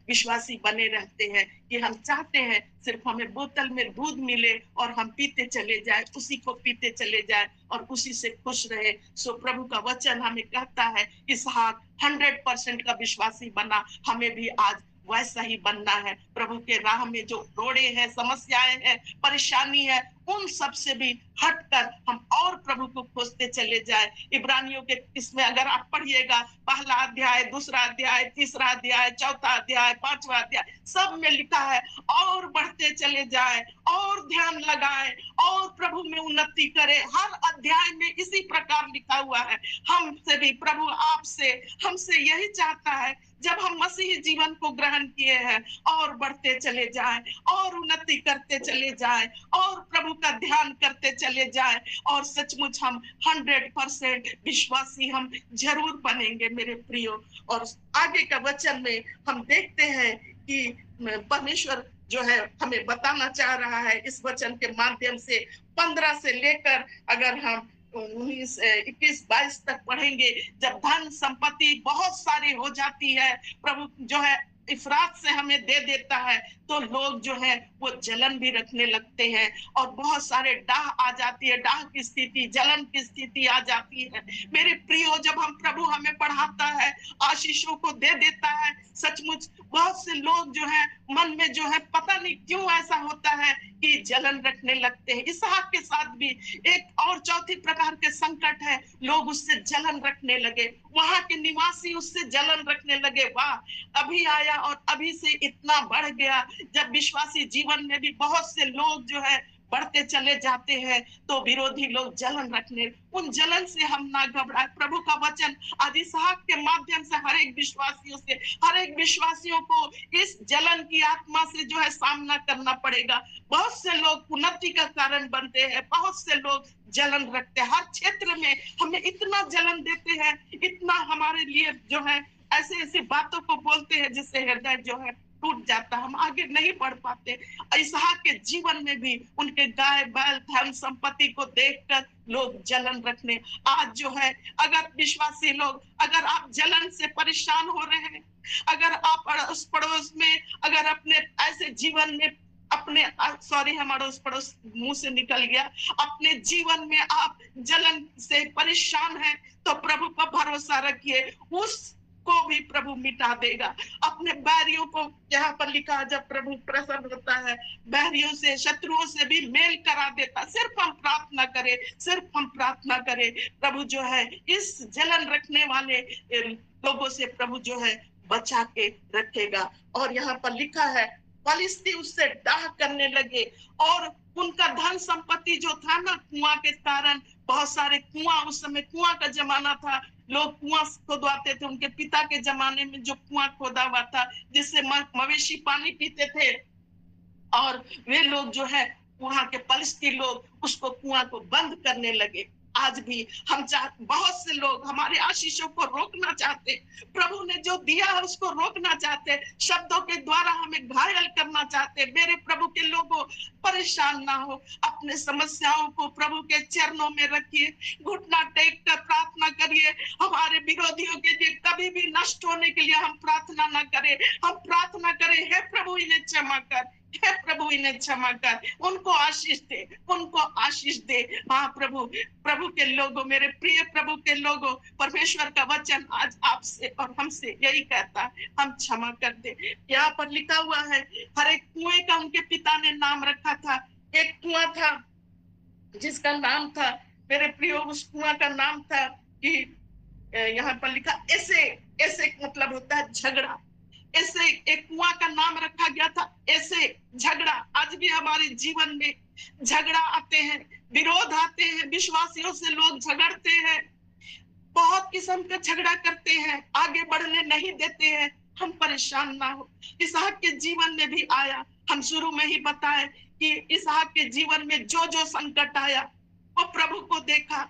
Speaker 1: विश्वासी बने रहते हैं कि हम चाहते हैं सिर्फ हमें बोतल में दूध मिले और हम पीते चले जाए, उसी को पीते चले जाए और उसी से खुश रहे। सो प्रभु का वचन हमें कहता है, इसहाक 100% का विश्वासी बना, हमें भी आज वैसा ही बनना है। प्रभु के राह में जो रोड़े हैं, समस्याएं हैं, परेशानी है, उन सब से भी हटकर हम और प्रभु को खोजते चले जाए। इब्रानियों के इसमें अगर आप पढ़िएगा, पहला अध्याय, दूसरा अध्याय, तीसरा अध्याय, चौथा अध्याय, पांचवा अध्याय, सब में लिखा है और बढ़ते चले जाए, और ध्यान लगाए, और प्रभु में उन्नति करे। हर अध्याय में इसी प्रकार लिखा हुआ है। हमसे भी प्रभु आपसे हमसे यही चाहता है, जब हम मसीही जीवन को ग्रहण किए हैं, और बढ़ते चले जाएं, और उन्नति करते चले जाएं, और प्रभु का ध्यान करते चले जाएं, और सचमुच हम 100% विश्वासी हम जरूर बनेंगे मेरे प्रियो। और आगे का वचन में हम देखते हैं कि परमेश्वर जो है हमें बताना चाह रहा है इस वचन के माध्यम से। 15 से लेकर अगर हम 19, 21, 22 तक पढ़ेंगे, जब धन संपत्ति बहुत सारी हो जाती है, प्रभु जो है इफरात से हमें दे देता है, तो लोग जो है वो जलन भी रखने लगते हैं, और बहुत सारे डाह आ जाती है, डाह की स्थिति, जलन की स्थिति आ जाती है। मेरे प्रियो, जब हम प्रभु हमें बढ़ाता है, आशीषों को दे देता है, सचमुच बहुत से लोग जो है मन में जो है पता नहीं क्यों ऐसा होता है कि जलन रखने लगते हैं। इसहाक के साथ भी एक और चौथी प्रकार के संकट है, लोग उससे जलन रखने लगे, वहां के निवासी उससे जलन रखने लगे। वाह, अभी आया और अभी से इतना बढ़ गया। जब विश्वासी जीवन में भी बहुत से लोग जो है बढ़ते चले जाते हैं, तो विरोधी लोग जलन रखने, उन जलन से हम ना घबराए। प्रभु का वचन आज इसहाक के माध्यम से हर एक विश्वासियों को इस जलन की आत्मा से जो है सामना करना पड़ेगा। बहुत से लोग उन्नति का कारण बनते हैं, बहुत से लोग जलन रखते हैं, हर क्षेत्र में हमें इतना जलन देते हैं, इतना हमारे लिए जो है ऐसे ऐसी बातों को बोलते हैं जिससे हृदय जो है टूट जाता, हम आगे नहीं बढ़ पाते। इसहाक के जीवन में भी उनके गाय बैल धन संपत्ति को देखकर लोग जलन रखने। आज जो है अगर विश्वासी लोग, अगर आप जलन से परेशान हो रहे हैं, अगर आप अड़ोस पड़ोस में, अगर अपने ऐसे जीवन में अपने हमारा उस पड़ोस मुंह से निकल गया, अपने जीवन में आप जलन से परेशान हैं, तो प्रभु पर भरोसा रखिए, उस को भी प्रभु मिटा देगा। अपने बैरियों को, यहाँ पर लिखा, जब प्रभु प्रसन्न होता है, बैरियों से, शत्रुओं से भी मेल करा देता। सिर्फ हम प्रार्थना करें, सिर्फ हम प्रार्थना करें, प्रभु जो है इस जलन रखने वाले लोगों से प्रभु जो है बचा के रखेगा। और यहाँ पर लिखा है, फलिस्ती उससे डाह करने लगे, और उनका धन संपत्ति जो था ना, कुआं के कारण, बहुत सारे कुआं, उस समय कुआं का जमाना था, लोग कुआं खोदवाते थे। उनके पिता के जमाने में जो कुआं खोदा हुआ था, जिससे मवेशी पानी पीते थे, और वे लोग जो है वहां के फलिस्ती लोग उसको कुआं को बंद करने लगे। आज भी हम बहुत से लोग हमारे आशीषों को रोकना चाहते, प्रभु ने जो दिया है उसको रोकना चाहते, शब्दों के द्वारा हमें घायल करना चाहते। मेरे प्रभु के लोगों, परेशान ना हो, अपने समस्याओं को प्रभु के चरणों में रखिए, घुटना टेक कर प्रार्थना करिए। हमारे विरोधियों के लिए कभी भी नष्ट होने के लिए हम प्रार्थना ना करें, हम प्रार्थना करें, हे प्रभु इन्हें क्षमा कर, हे प्रभु इन्हें क्षमा कर, उनको आशीष दे, उनको आशीष दे। हाँ प्रभु, प्रभु के लोगों, मेरे प्रिय प्रभु के लोगों, परमेश्वर का वचन आज आपसे और हमसे यही कहता है, हम क्षमा कर दे। यहाँ पर लिखा हुआ है, हर एक कुएं का उनके पिता ने नाम रखा था। एक कुआं था जिसका नाम था, मेरे प्रियो, उस कुआं का नाम था कि यहाँ पर लिखा ऐसे मतलब होता है झगड़ा। ऐसे एक कुआं का नाम रखा गया था, ऐसे झगड़ा। आज भी हमारे जीवन में झगड़ा आते हैं, विरोध आते हैं, विश्वासियों से लोग झगड़ते हैं, बहुत किस्म का झगड़ा करते हैं, आगे बढ़ने नहीं देते हैं। हम परेशान ना हो, इसहाक के जीवन में भी आया। हम शुरू में ही बताए कि इसहाक के जीवन में जो जो संकट आया वो प्रभु को देखा,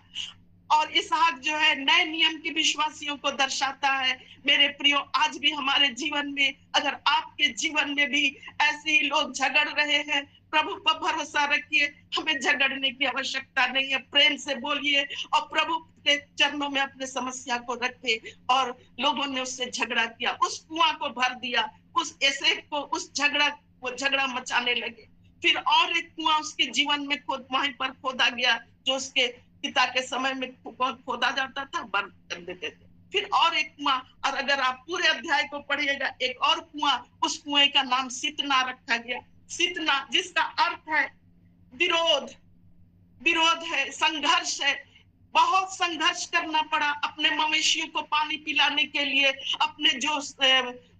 Speaker 1: और इसहाक जो है नए नियम के विश्वासियों को दर्शाता है। मेरे प्रियो, आज भी हमारे जीवन में, अगर आपके जीवन में भी ऐसे ही लोग झगड़ रहे हैं, प्रभु पर भरोसा रखिए, हमें झगड़ने की आवश्यकता नहीं है। प्रेम से बोलिए और प्रभु के चरणों में अपने समस्या को रखे। और लोगों ने उससे झगड़ा किया, उस कुआं को भर दिया, उस ऐसे को, उस वो झगड़ा मचाने लगे। फिर और एक कुआं उसके जीवन में वहीं पर खोदा गया, जो उसके पिता के समय में खोदा जाता था, बंद कर देते थे। फिर और एक कुआं, और अगर आप पूरे अध्याय को पढ़िएगा, एक और कुआं, उस कुएं का नाम सितना रखा गया। सितना, जिसका अर्थ है विरोध, विरोध है, संघर्ष है। बहुत संघर्ष करना पड़ा अपने मवेशियों को पानी पिलाने के लिए, अपने जो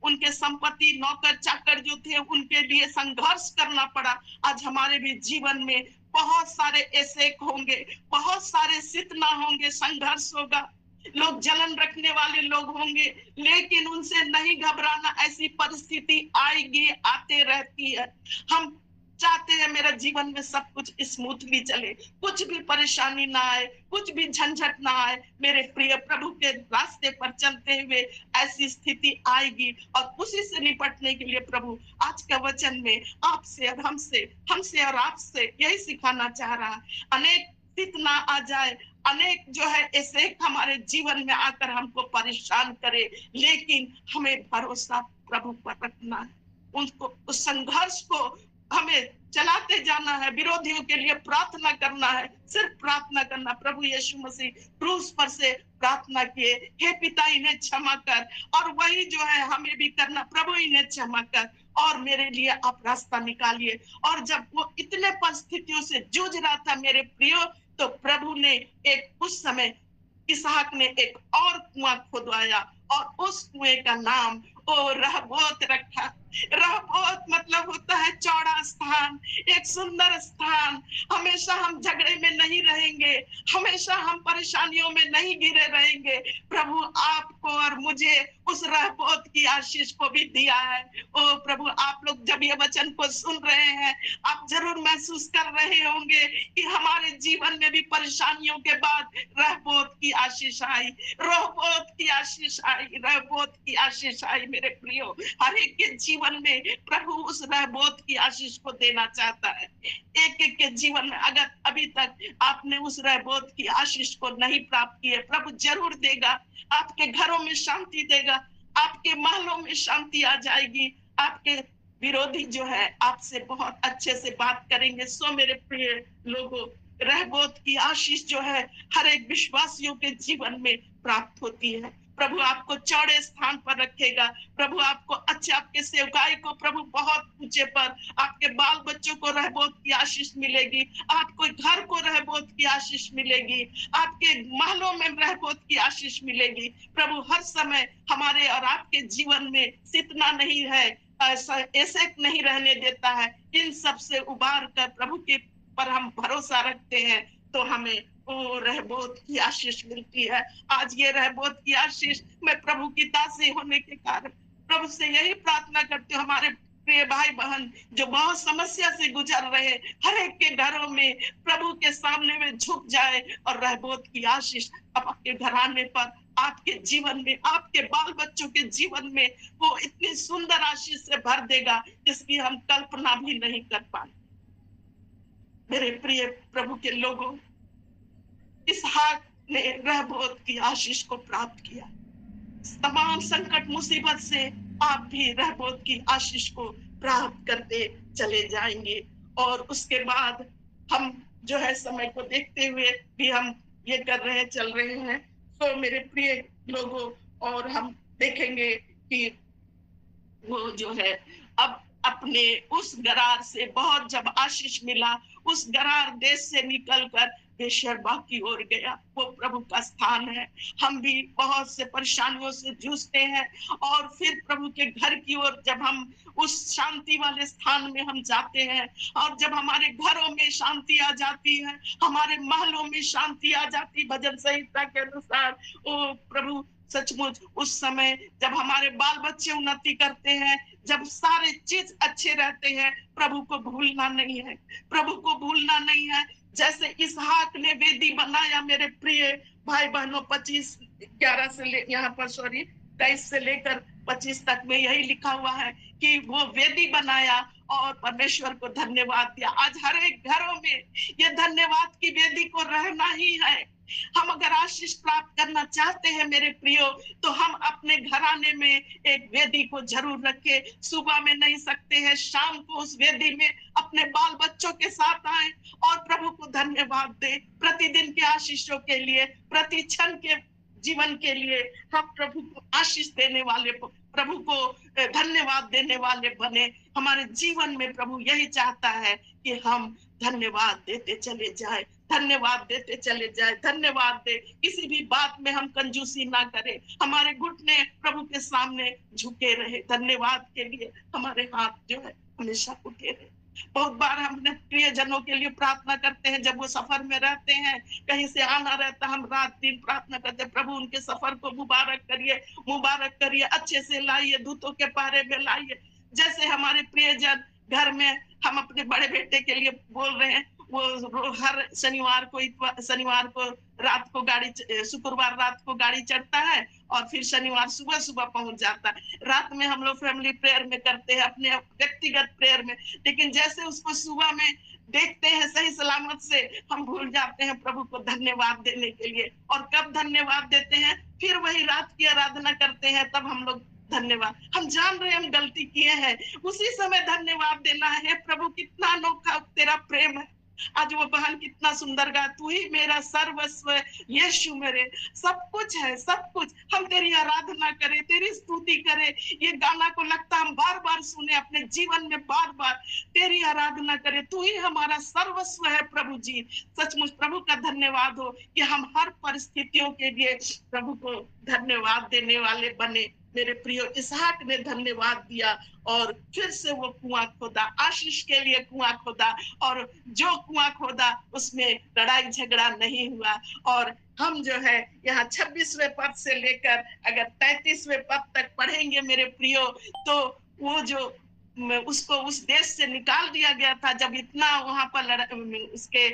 Speaker 1: उनके संपत्ति नौकर चाकर जो थे उनके लिए संघर्ष करना पड़ा। आज हमारे भी जीवन में बहुत सारे ऐसे होंगे, बहुत सारे सितना होंगे, संघर्ष होगा, लोग जलन रखने वाले लोग होंगे, लेकिन उनसे नहीं घबराना। ऐसी परिस्थिति आएगी, आते रहती है। हम चाहते हैं मेरा जीवन में सब कुछ स्मूथली चले, कुछ भी परेशानी ना आए, कुछ भी झंझट ना आए। मेरे प्रिय प्रभु के रास्ते पर चलते हुए ऐसी स्थिति आएगी, और उसी से निपटने के लिए प्रभु आज का वचन में आपसे और हमसे और आपसे यही सिखाना चाह रहा है। अनेक फितना आ जाए, अनेक जो है ऐसे हमारे जीवन में आकर हमको परेशान करे, लेकिन हमें भरोसा प्रभु पर रखना है। उनको उस संघर्ष को हमें चलाते जाना है, विरोधियों के लिए प्रार्थना करना है, सिर्फ प्रार्थना करना। प्रभु यीशु मसीह क्रूस पर से प्रार्थना किए, हे पिता इन्हें क्षमा कर, और वही जो है हमें भी करना, प्रभु इन्हें क्षमा कर और मेरे लिए आप रास्ता निकालिए। और जब वो इतने परिस्थितियों से जूझ रहा था मेरे प्रियो, तो प्रभु ने एक उस समय इसहाक ने एक और कुआं खुदवाया, और उस कुएं का नाम ओ रहबोत रखा। रहबोत मतलब होता है चौड़ा स्थान, एक सुंदर स्थान। हमेशा हम झगड़े में नहीं रहेंगे, हमेशा हम परेशानियों में नहीं घिरे रहेंगे। प्रभु आपको और मुझे उस रहबोत की आशीष को भी दिया है। ओ प्रभु, आप लोग जब ये वचन को सुन रहे हैं, आप जरूर महसूस कर रहे होंगे कि हमारे जीवन में भी परेशानियों के बाद रहबोत की आशीष आई, रहबोत की आशीष आई, रहबोत की आशीष आई। मेरे प्रियो, हर एक के जीवन में प्रभु उस रहबोत की आशीष को देना चाहता है। एक एक के जीवन में अगर अभी तक आपने उस रहबोत की आशीष को नहीं प्राप्त की है, प्रभु जरूर देगा। आपके घरों में शांति देगा, आपके महलों में शांति आ जाएगी, आपके विरोधी जो है आपसे बहुत अच्छे से बात करेंगे। सो मेरे प्रिय लोगों, रहबोत की आशीष जो है हर एक विश्वासियों के जीवन में प्राप्त होती है। प्रभु आपको चौड़े स्थान पर रखेगा, प्रभु आपको अच्छे, आपके सेवकाई को प्रभु बहुत ऊंचे पर, आपके बाल बच्चों को रहबोत की आशीष मिलेगी, आपको घर को रहबोत की आशीष मिलेगी, आपके महलों में रहबोत की आशीष मिलेगी। प्रभु हर समय हमारे और आपके जीवन में सितना नहीं है, ऐसे नहीं रहने देता है। इन सब से उबार कर प्रभु के पर हम भरोसा रखते हैं, तो हमें वो रहबोत की आशीष मिलती है। आज ये रहबोत की आशीष मैं प्रभु की दासी होने के कारण प्रभु से यही प्रार्थना करती हूँ, हमारे प्रिय भाई बहन जो बहुत समस्या से गुजर रहे, हर एक के घरों में प्रभु के सामने में झुक जाए, और रहबोत की आशीष आपके घराने पर, आपके जीवन में, आपके बाल बच्चों के जीवन में वो इतनी सुंदर आशीष से भर देगा जिसकी हम कल्पना भी नहीं कर पाए। मेरे प्रिय प्रभु के लोगों, इसहाक ने रहबोत की आशीष को प्राप्त किया। तमाम संकट मुसीबत से आप भी रहबोत की आशीष को प्राप्त करते चले जाएंगे। और उसके बाद हम जो है समय को देखते हुए भी हम ये कर रहे हैं, चल रहे हैं। तो मेरे प्रिय लोगों, और हम देखेंगे कि वो जो है अब अपने उस गरार से बहुत जब आशीष मिला, उस गरार देश से निकलकर बेशर्बा की ओर गया। वो प्रभु का स्थान है। हम भी बहुत से परेशानियों से जूझते हैं, और फिर प्रभु के घर की ओर जब हम उस शांति वाले स्थान में हम जाते हैं, और जब हमारे घरों में शांति आ जाती है, हमारे महलों में शांति आ जाती, भजन संहिता के अनुसार, ओ प्रभु सचमुच उस समय जब हमारे बाल बच्चे उन्नति करते हैं, जब सारे चीज अच्छे रहते हैं, प्रभु को भूलना नहीं है, प्रभु को भूलना नहीं है। जैसे इसहाक ने वेदी बनाया, मेरे प्रिय भाई बहनों, 25:11 से यहाँ पर 23 से लेकर 25 तक में यही लिखा हुआ है कि वो वेदी बनाया और परमेश्वर को धन्यवाद दिया। आज हर एक घरों में ये धन्यवाद की वेदी को रहना ही है। हम अगर आशीष प्राप्त करना चाहते हैं मेरे प्रियो, तो हम अपने घराने में एक वेदी को जरूर रखें। सुबह में नहीं सकते हैं, शाम को उस वेदी में अपने बाल बच्चों के साथ आए और प्रभु को धन्यवाद दे। प्रतिदिन के आशीषों के लिए, प्रति क्षण के जीवन के लिए हम प्रभु को आशीष देने वाले, प्रभु को धन्यवाद देने वाले बने। हमारे जीवन में प्रभु यही चाहता है कि हम धन्यवाद देते चले जाए, धन्यवाद देते चले जाए, धन्यवाद दे। किसी भी बात में हम कंजूसी ना करें, हमारे घुटने प्रभु के सामने झुके रहे। धन्यवाद के लिए हमारे हाथ जो है हमेशा उठे रहे। बहुत बार हम अपने प्रियजनों के लिए प्रार्थना करते हैं, जब वो सफर में रहते हैं, कहीं से आना रहता, हम रात दिन प्रार्थना करते हैं, प्रभु उनके सफर को मुबारक करिए, अच्छे से लाइए, दूतों के पहरे में लाइए। जैसे हमारे प्रियजन घर में हम अपने बड़े बेटे के लिए बोल रहे हैं, वो हर शनिवार को रात को शुक्रवार रात को गाड़ी चढ़ता है और फिर शनिवार सुबह सुबह पहुंच जाता है। रात में हम लोग फैमिली प्रेयर में करते हैं, अपने व्यक्तिगत प्रेयर में, लेकिन जैसे उसको सुबह में देखते हैं सही सलामत से, हम भूल जाते हैं प्रभु को धन्यवाद देने के लिए। और कब धन्यवाद देते हैं? फिर वही रात की आराधना करते हैं, तब हम लोग धन्यवाद, हम जान रहे हैं हम गलती किए हैं, उसी समय धन्यवाद देना है। प्रभु कितना अनोखा तेरा प्रेम है। आज वो बहन कितना सुंदर गा, तू ही मेरा सर्वस्व, यीशु मेरे सब कुछ है, सब कुछ। हम तेरी आराधना करें, तेरी स्तुति करें। ये गाना को लगता हम बार बार सुने अपने जीवन में, बार बार तेरी आराधना करें। तू ही हमारा सर्वस्व है प्रभु जी। सचमुच प्रभु का धन्यवाद हो कि हम हर परिस्थितियों के लिए प्रभु को धन्यवाद देने वाले बने। मेरे प्रियो इसहाक ने धन्यवाद दिया और फिर से वो कुआं खोदा, आशीष के लिए कुआं खोदा, और जो कुआं खोदा उसमें लड़ाई झगड़ा नहीं हुआ। और हम जो है यहाँ 26वें पद से लेकर अगर 33वें पद तक पढ़ेंगे मेरे प्रियो, तो वो जो उसको उस देश से निकाल दिया गया था, जब इतना वहां पर उसके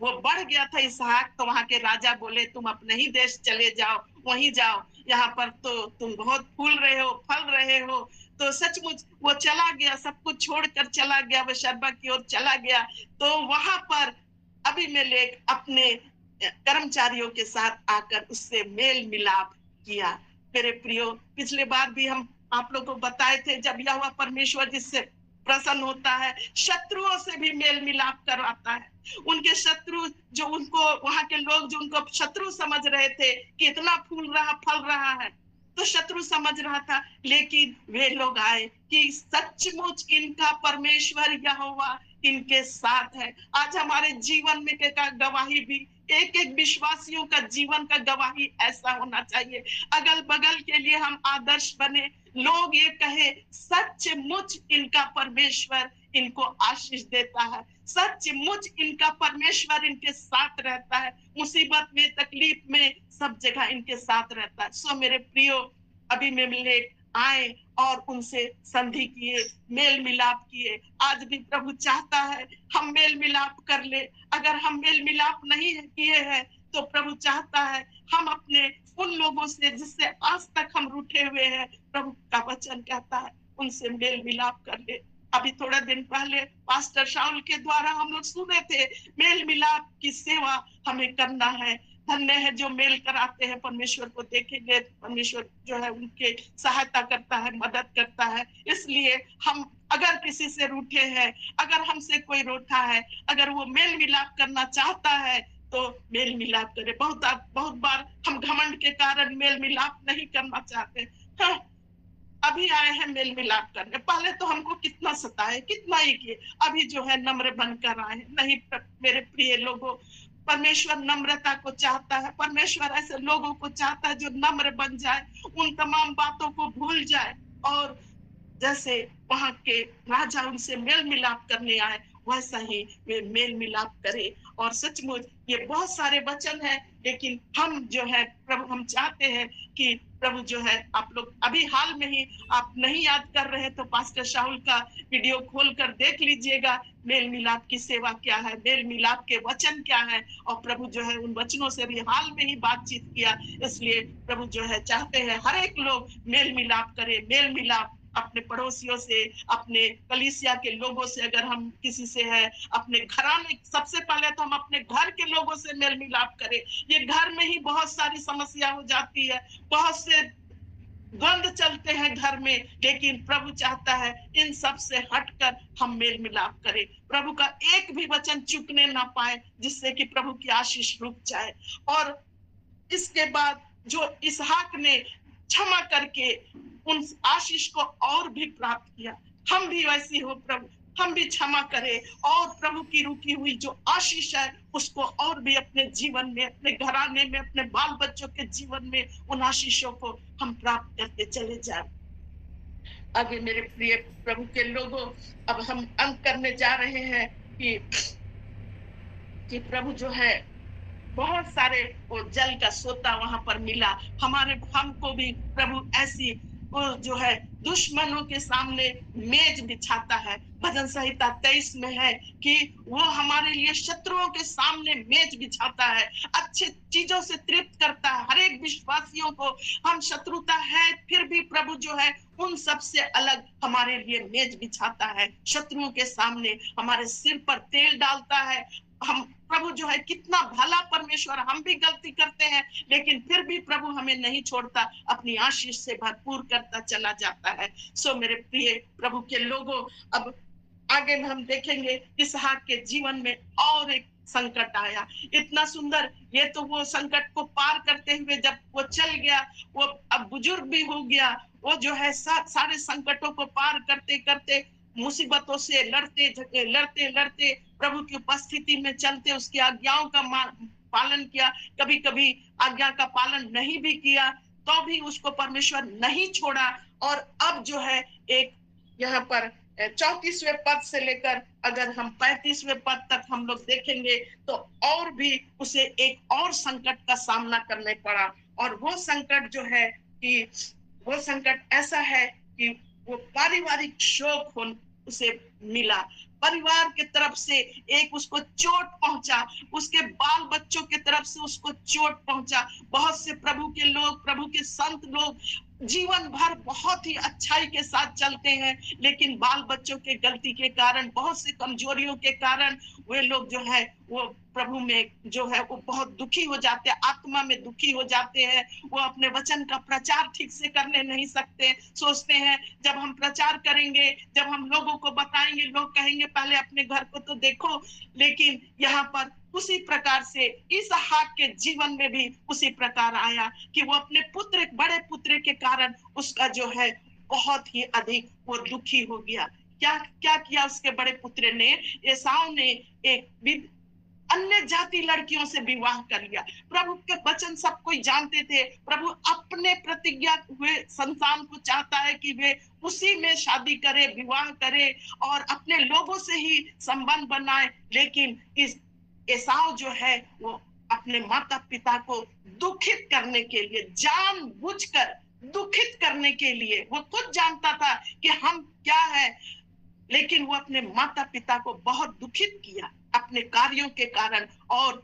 Speaker 1: वो बढ़ गया था इसहाक, तो वहां के राजा बोले तुम अपने ही देश चले जाओ, वहीं जाओ, यहाँ पर तो तुम बहुत फूल रहे हो, फल रहे हो। तो सचमुच वो चला गया, सब कुछ छोड़कर चला गया, वो शर्बा की ओर चला गया। तो वहां पर अबीमेलेक अपने कर्मचारियों के साथ आकर उससे मेल मिलाप किया। मेरे प्रियो पिछले बार भी हम आप लोगों को बताए थे, जब यहोवा परमेश्वर जिससे प्रसन्न होता है, शत्रुओं से भी मेल मिलाप करवाता है। उनके शत्रु जो उनको वहां के लोग जो उनको शत्रु समझ रहे थे कि इतना फूल रहा फल रहा है, तो शत्रु समझ रहा था, लेकिन वे लोग आए कि सचमुच इनका परमेश्वर यहोवा इनके साथ है। आज हमारे जीवन में क्या गवाही भी, एक एक विश्वासियों का जीवन का गवाही ऐसा होना चाहिए, अगल बगल के लिए हम आदर्श बने, लोग ये कहे सचमुच इनका परमेश्वर इनको आशीष देता है, सचमुच इनका परमेश्वर इनके साथ रहता है, मुसीबत में तकलीफ में सब जगह इनके साथ रहता है। सो मेरे प्रियो अबीमेलेक आए और उनसे संधि किए, मेल मिलाप किए। आज भी प्रभु चाहता है हम मेल मिलाप कर ले। अगर हम मेल मिलाप नहीं किए हैं तो प्रभु चाहता है हम अपने उन लोगों से जिससे आज तक हम रूठे हुए हैं, प्रभु का वचन कहता है उनसे मेल मिलाप कर ले। अभी थोड़ा दिन पहले पास्टर शाउल के द्वारा हम लोग सुने थे, मेल मिलाप की सेवा हमें करना है। धन्य है जो मेल कराते हैं, परमेश्वर को देखेंगे, परमेश्वर जो है उनके सहायता करता है, मदद करता है। इसलिए हम अगर किसी से रूठे हैं, अगर हमसे कोई रूठा है, अगर वो मेल मिलाप करना चाहता है तो मेल मिलाप करे। बहुत बार हम घमंड के कारण मेल मिलाप नहीं करना चाहते। हाँ, अभी आए हैं मेल मिलाप करने, पहले तो हमको कितना सताए, कितना ही किए, अभी जो है नम्र बनकर आए। नहीं मेरे प्रिय लोगों, परमेश्वर नम्रता को चाहता है, परमेश्वर ऐसे लोगों को चाहता है जो नम्र बन जाए, उन तमाम बातों को भूल जाए, और जैसे वहां के राजा उनसे मेल मिलाप करने आए वैसा ही वे मेल मिलाप करे। और सचमुच ये बहुत सारे वचन है, लेकिन हम जो है प्रभु, हम चाहते हैं कि प्रभु जो है, आप लोग अभी हाल में ही आप नहीं याद कर रहे तो पास्टर शाहुल का वीडियो खोल कर देख लीजिएगा, मेल मिलाप की सेवा क्या है, मेल मिलाप के वचन क्या है। और प्रभु जो है उन वचनों से भी हाल में ही बातचीत किया। इसलिए प्रभु जो है चाहते हैं हर एक लोग मेल मिलाप करे। मेल मिलाप अपने पड़ोसियों से, अपने कलीसिया के लोगों से, अगर हम किसी से है, अपने घराने, सबसे पहले तो हम अपने घर के लोगों से मेल मिलाप करें। ये घर में ही बहुत सारी समस्या हो जाती है, बहुत से द्वंद्व चलते हैं घर में, लेकिन प्रभु चाहता है इन सब से हटकर हम मेल मिलाप करें, प्रभु का एक भी वचन चुकने ना पाए जिससे कि प्रभु की आशीष रुक जाए। और इसके बाद जो इसहाक ने क्षमा करके उन आशीष को और भी प्राप्त किया, हम भी वैसी हो प्रभु, हम भी क्षमा करें और प्रभु की रुकी हुई जो आशीष है उसको और भी अपने जीवन में, अपने घराने में, अपने बाल बच्चों के जीवन में उन आशीषों को हम प्राप्त करते चले जाए। आगे मेरे प्रिय प्रभु के लोगों, अब हम अंत करने जा रहे हैं कि प्रभु जो है बहुत सारे वो जल का सोता वहां पर मिला। हमको भी प्रभु ऐसी वो जो है दुश्मनों के सामने मेज बिछाता है। भजन संहिता 23 में है कि वो हमारे लिए शत्रुओं के सामने मेज बिछाता है, अच्छे चीजों से तृप्त करता है हर एक विश्वासियों को। हम शत्रुता है फिर भी प्रभु जो है उन सब से अलग हमारे लिए मेज बिछाता है, शत्रुओं के सामने हमारे सिर पर तेल डालता है। हम प्रभु जो है कितना भला परमेश्वर, हम भी गलती करते हैं लेकिन फिर भी प्रभु हमें नहीं छोड़ता, अपनी आशीष से भरपूर करता चला जाता है। सो मेरे प्रिय प्रभु के लोगों, अब आगे में हम देखेंगे इसहाक के जीवन में और एक संकट आया, इतना सुंदर। ये तो वो संकट को पार करते हुए जब वो चल गया, वो अब बुजुर्ग भी हो गया, वो जो है सारे संकटों को पार करते करते, मुसीबतों से लड़ते प्रभु की उपस्थिति में चलते, उसकी आज्ञाओं का पालन किया। कभी कभी आज्ञा का पालन नहीं भी किया तो भी उसको परमेश्वर नहीं छोड़ा। और अब जो है एक यहाँ पर 34वें पद से लेकर अगर हम 35वें पद तक हम लोग देखेंगे तो और भी उसे एक और संकट का सामना करने पड़ा। और वो संकट जो है कि वो संकट ऐसा है कि वो पारिवारिक शोक उसे मिला, परिवार के तरफ से एक उसको चोट पहुंचा, उसके बाल बच्चों के तरफ से उसको चोट पहुंचा। बहुत से प्रभु के लोग, प्रभु के संत लोग जीवन भर बहुत ही अच्छाई के साथ चलते हैं, लेकिन बाल बच्चों के गलती के कारण, बहुत सी कमजोरियों के कारण वे लोग जो है वो प्रभु में जो है वो बहुत दुखी हो जाते हैं, आत्मा में दुखी हो जाते हैं। वो अपने वचन का प्रचार ठीक से करने नहीं सकते, सोचते हैं जब हम प्रचार करेंगे, जब हम लोगों को बताएंगे, लोग कहेंगे पहले अपने घर को तो देखो। लेकिन यहाँ पर उसी प्रकार से इसहाक के जीवन में भी उसी प्रकार आया कि वो अपने पुत्र, बड़े पुत्र के कारण उसका जो है बहुत ही अधिक वो दुखी हो गया। क्या क्या किया उसके बड़े पुत्र ने? एसाव ने एक अन्य जाति लड़कियों से विवाह कर लिया। प्रभु के वचन सब कोई जानते थे, प्रभु अपने प्रतिज्ञा हुए संतान को चाहता है कि वे उसी में शादी करे, विवाह करे और अपने लोगों से ही संबंध बनाए। लेकिन इस एसाव जो है वो अपने माता पिता को दुखित करने के लिए, जानबूझकर दुखित करने के लिए, वो खुद जानता था कि हम क्या है, लेकिन वो अपने माता पिता को बहुत दुखित किया अपने कार्यों के कारण और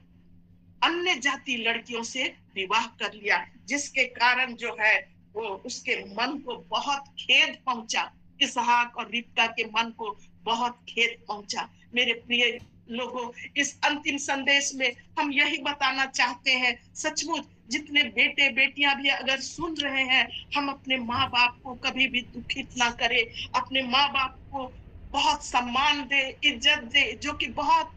Speaker 1: अन्य जाति लड़कियों से विवाह कर लिया, जिसके कारण जो है वो उसके मन को बहुत खेद पहुंचा। इसहाक और रिबका के मन को बहुत खेद पहुंचा। मेरे प्रिय लोगों, इस अंतिम संदेश में हम यही बताना चाहते हैं, सचमुच जितने बेटे बेटियां भी अगर सुन रहे हैं, हम अपने माँ बाप को कभी भी दुखित ना करें, अपने माँ बाप को बहुत सम्मान दे, इज्जत दे, जो कि बहुत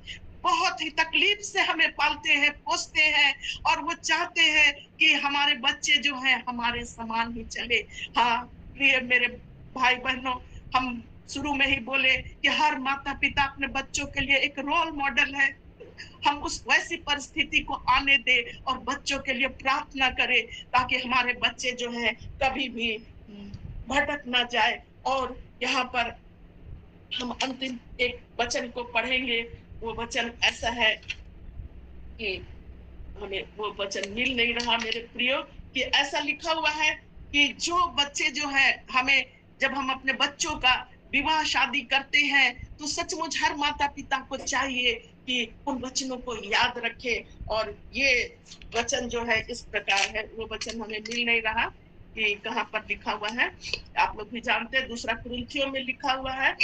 Speaker 1: बहुत ही तकलीफ से हमें पालते हैं, पोसते हैं और वो चाहते हैं कि हमारे बच्चे जो हैं हमारे समान ही चले। हाँ प्रिय मेरे भाई बहनों, हम शुरू में ही बोले कि हर माता पिता अपने बच्चों के लिए एक रोल मॉडल है। हम उस वैसी परिस्थिति को आने दे और बच्चों के लिए प्रार्थना करें ताकि हमारे बच्चे जो है कभी भी भटक ना जाए। और यहाँ पर हम अंतिम एक वचन को पढ़ेंगे। वो वचन ऐसा है कि हमें वो वचन मिल नहीं रहा मेरे प्रियो, कि ऐसा लिखा हुआ है कि जो बच्चे जो है, हमें जब हम अपने बच्चों का विवाह शादी करते हैं तो सचमुच हर माता पिता को चाहिए कि उन वचनों को याद रखे। और ये वचन जो है इस प्रकार है, वो वचन हमें मिल नहीं रहा कि कहाँ पर लिखा हुआ है, आप लोग भी जानते हैं, दूसरा कुरिन्थियों में लिखा हुआ है,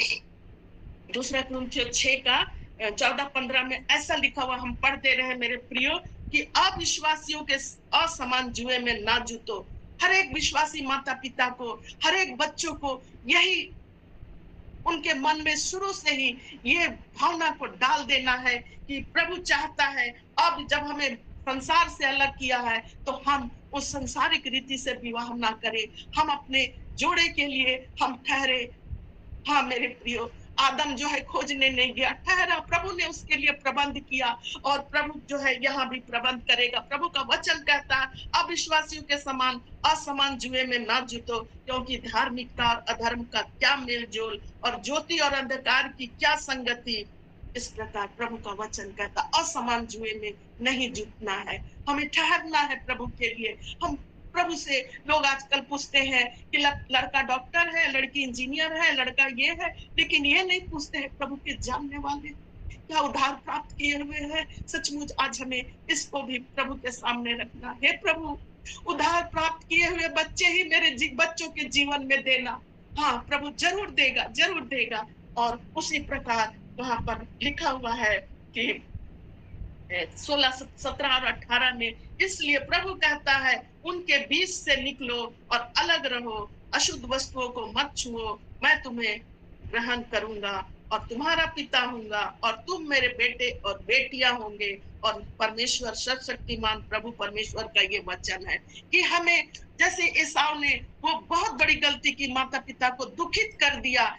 Speaker 1: दूसरा कुरिन्थियों 6 का 14-15 में ऐसा लिखा हुआ, हम पढ़ दे रहे हैं मेरे प्रियो, कि अविश्वासियों के असमान जुए में ना जुटो। हर एक विश्वासी माता पिता को, हर एक बच्चों को यही उनके मन में शुरू से ही ये भावना को डाल देना है कि प्रभु चाहता है अब जब हमें संसार से अलग किया है तो हम उस संसारिक रीति से विवाह ना करें, हम अपने जोड़े के लिए हम ठहरे। हाँ मेरे प्रियो, आदम जो है खोजने नहीं गया, ठहरा, प्रभु ने उसके लिए प्रबंध किया और प्रभु जो है यहाँ भी प्रबंध करेगा। प्रभु का वचन कहता है अविश्वासियों के समान असमान जुए में ना जुटो, क्योंकि धार्मिकता और अधर्म का क्या मेलजोल और ज्योति और अंधकार की क्या संगति। इस प्रकार प्रभु का वचन कहता असमान जुए में नहीं जुटना है, हमें ठहरना है प्रभु के लिए। हम प्रभु से, लोग आजकल पूछते हैं कि लड़का डॉक्टर है, लड़की इंजीनियर है, लड़का ये है, लेकिन ये नहीं पूछते हैं प्रभु के जानने वाले क्या उद्धार प्राप्त किए हुए हैं। सचमुच आज हमें इसको भी प्रभु के सामने रखना है। प्रभु, उद्धार प्राप्त किए हुए बच्चे ही मेरे बच्चों के जीवन में देना। हाँ, प्रभु जरूर देगा, जरूर देगा। और उसी प्रकार वहां पर लिखा हुआ है कि 16, 17 और 18 में, इसलिए प्रभु कहता है उनके बीच से निकलो और अलग रहो, अशुद्ध वस्तुओं को मत छुओ, मैं तुम्हें ग्रहण करूंगा और तुम्हारा पिता होऊंगा और तुम मेरे बेटे और बेटियां होंगे। और परमेश्वर सर्वशक्तिमान प्रभु परमेश्वर का ये वचन है कि हमें, जैसे एसाव ने वो बहुत बड़ी गलती की, माता पिता को दुखित कर दिया,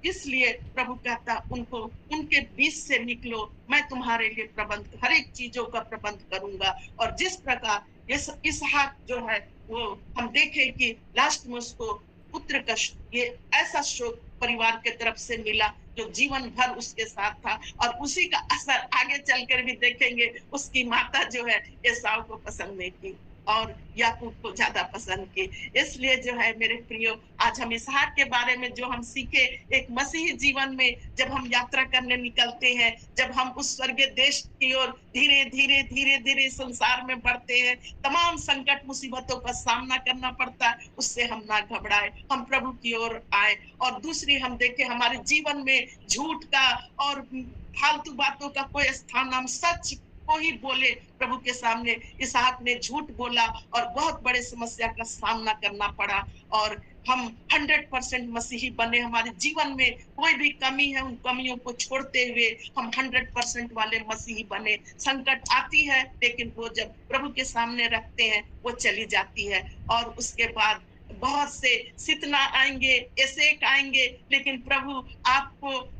Speaker 1: इसलिए प्रभु कहता उनको उनके बीच से निकलो, मैं तुम्हारे लिए प्रबंध, हर एक चीजों का प्रबंध करूंगा। और जिस प्रकार इसहाक जो है वो हम देखें कि लास्ट में उसको पुत्र का ये ऐसा शोक परिवार के तरफ से मिला जो जीवन भर उसके साथ था, और उसी का असर आगे चलकर भी देखेंगे। उसकी माता जो है एसाव को पसंद नहीं की और याकूब को ज्यादा पसंद की। इसलिए जो है मेरे प्रियो, आज हम इसहाक के बारे में जो हम सीखे, एक मसीही जीवन में जब हम यात्रा करने निकलते हैं, जब हम उस स्वर्गीय देश की ओर धीरे धीरे धीरे धीरे संसार में बढ़ते हैं, तमाम संकट मुसीबतों का सामना करना पड़ता है, उससे हम ना घबराए, हम प्रभु की ओर आए। और दूसरी हम देखें, हमारे जीवन में झूठ का और फालतू बातों का कोई स्थान, हम सच को ही बोले प्रभु के सामने। इसहाक ने झूठ बोला और बहुत बड़े समस्या का सामना करना पड़ा, और हम 100% मसीही बने। हमारे जीवन में कोई भी कमी है, उन कमियों को छोड़ते हुए हम 100% वाले मसीही बने। संकट आती है, लेकिन वो जब प्रभु के सामने रखते हैं वो चली जाती है। और उसके बाद बहुत से सितना आएंगे, एसेक आएंगे, लेकिन प्रभु आपको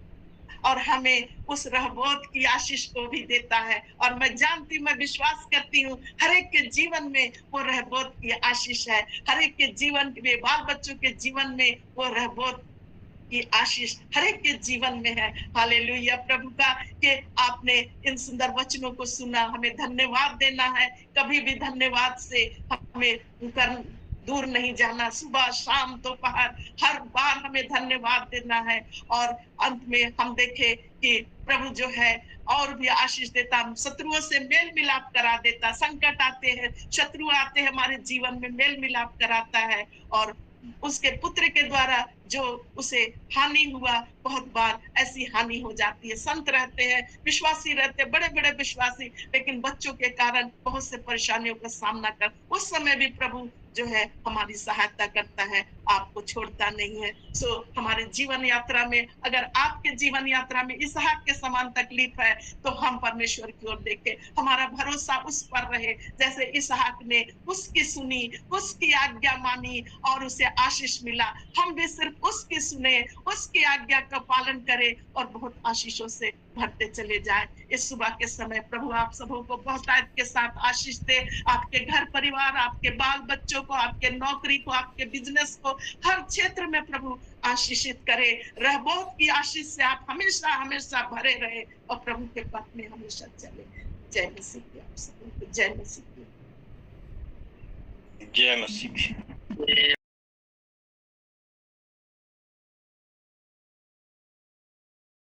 Speaker 1: और हमें उस रहबोत की आशीष को भी देता है। और मैं जानती, मैं विश्वास करती हूँ हर एक के जीवन में वो रहबोत की आशीष है, हर एक के जीवन में, बाल बच्चों के जीवन में वो रहबोत की आशीष हर एक के जीवन में है। हालेलुया प्रभु का कि आपने इन सुंदर वचनों को सुना। हमें धन्यवाद देना है, कभी भी धन्यवाद से हमें दूर नहीं जाना। सुबह शाम दोपहर हर बार हमें धन्यवाद देना है। और अंत में हम देखें कि प्रभु जो है और भी आशीष देता, शत्रुओं से मेल मिलाप करा देता। संकट आते हैं, शत्रु आते हैं हमारे जीवन में, मेल मिलाप कराता है। और उसके पुत्र के द्वारा जो उसे हानि हुआ, बहुत बार ऐसी हानि हो जाती है। संत रहते हैं, विश्वासी रहते हैं, बड़े बड़े विश्वासी, लेकिन बच्चों के कारण बहुत से परेशानियों का सामना कर, उस समय भी प्रभु जो है हमारी सहायता करता है, आपको छोड़ता नहीं है। सो हमारे जीवन यात्रा में, अगर आपके जीवन यात्रा में इसहाक के समान तकलीफ है, तो हम परमेश्वर की ओर देखें, हमारा भरोसा उस पर रहे। जैसे इसहाक ने उसकी सुनी, उसकी आज्ञा मानी और उसे आशीष मिला, हम भी सिर्फ उसकी सुने, उसकी आज्ञा का पालन करें और बहुत आशीषों से भरते चले जाए। इस सुबह के समय प्रभु आप सबों को बहुतायत के साथ आशीष दे। आपके घर परिवार, आपके बाल बच्चों को, आपके नौकरी को, आपके बिजनेस को, हर क्षेत्र में प्रभु आशीषित करे। रहबोत की आशीष से आप हमेशा हमेशा भरे रहे और प्रभु के पथ में हमेशा चले। जय मसीह की, आप सबों को जय मसीह की।
Speaker 2: जय मसीह।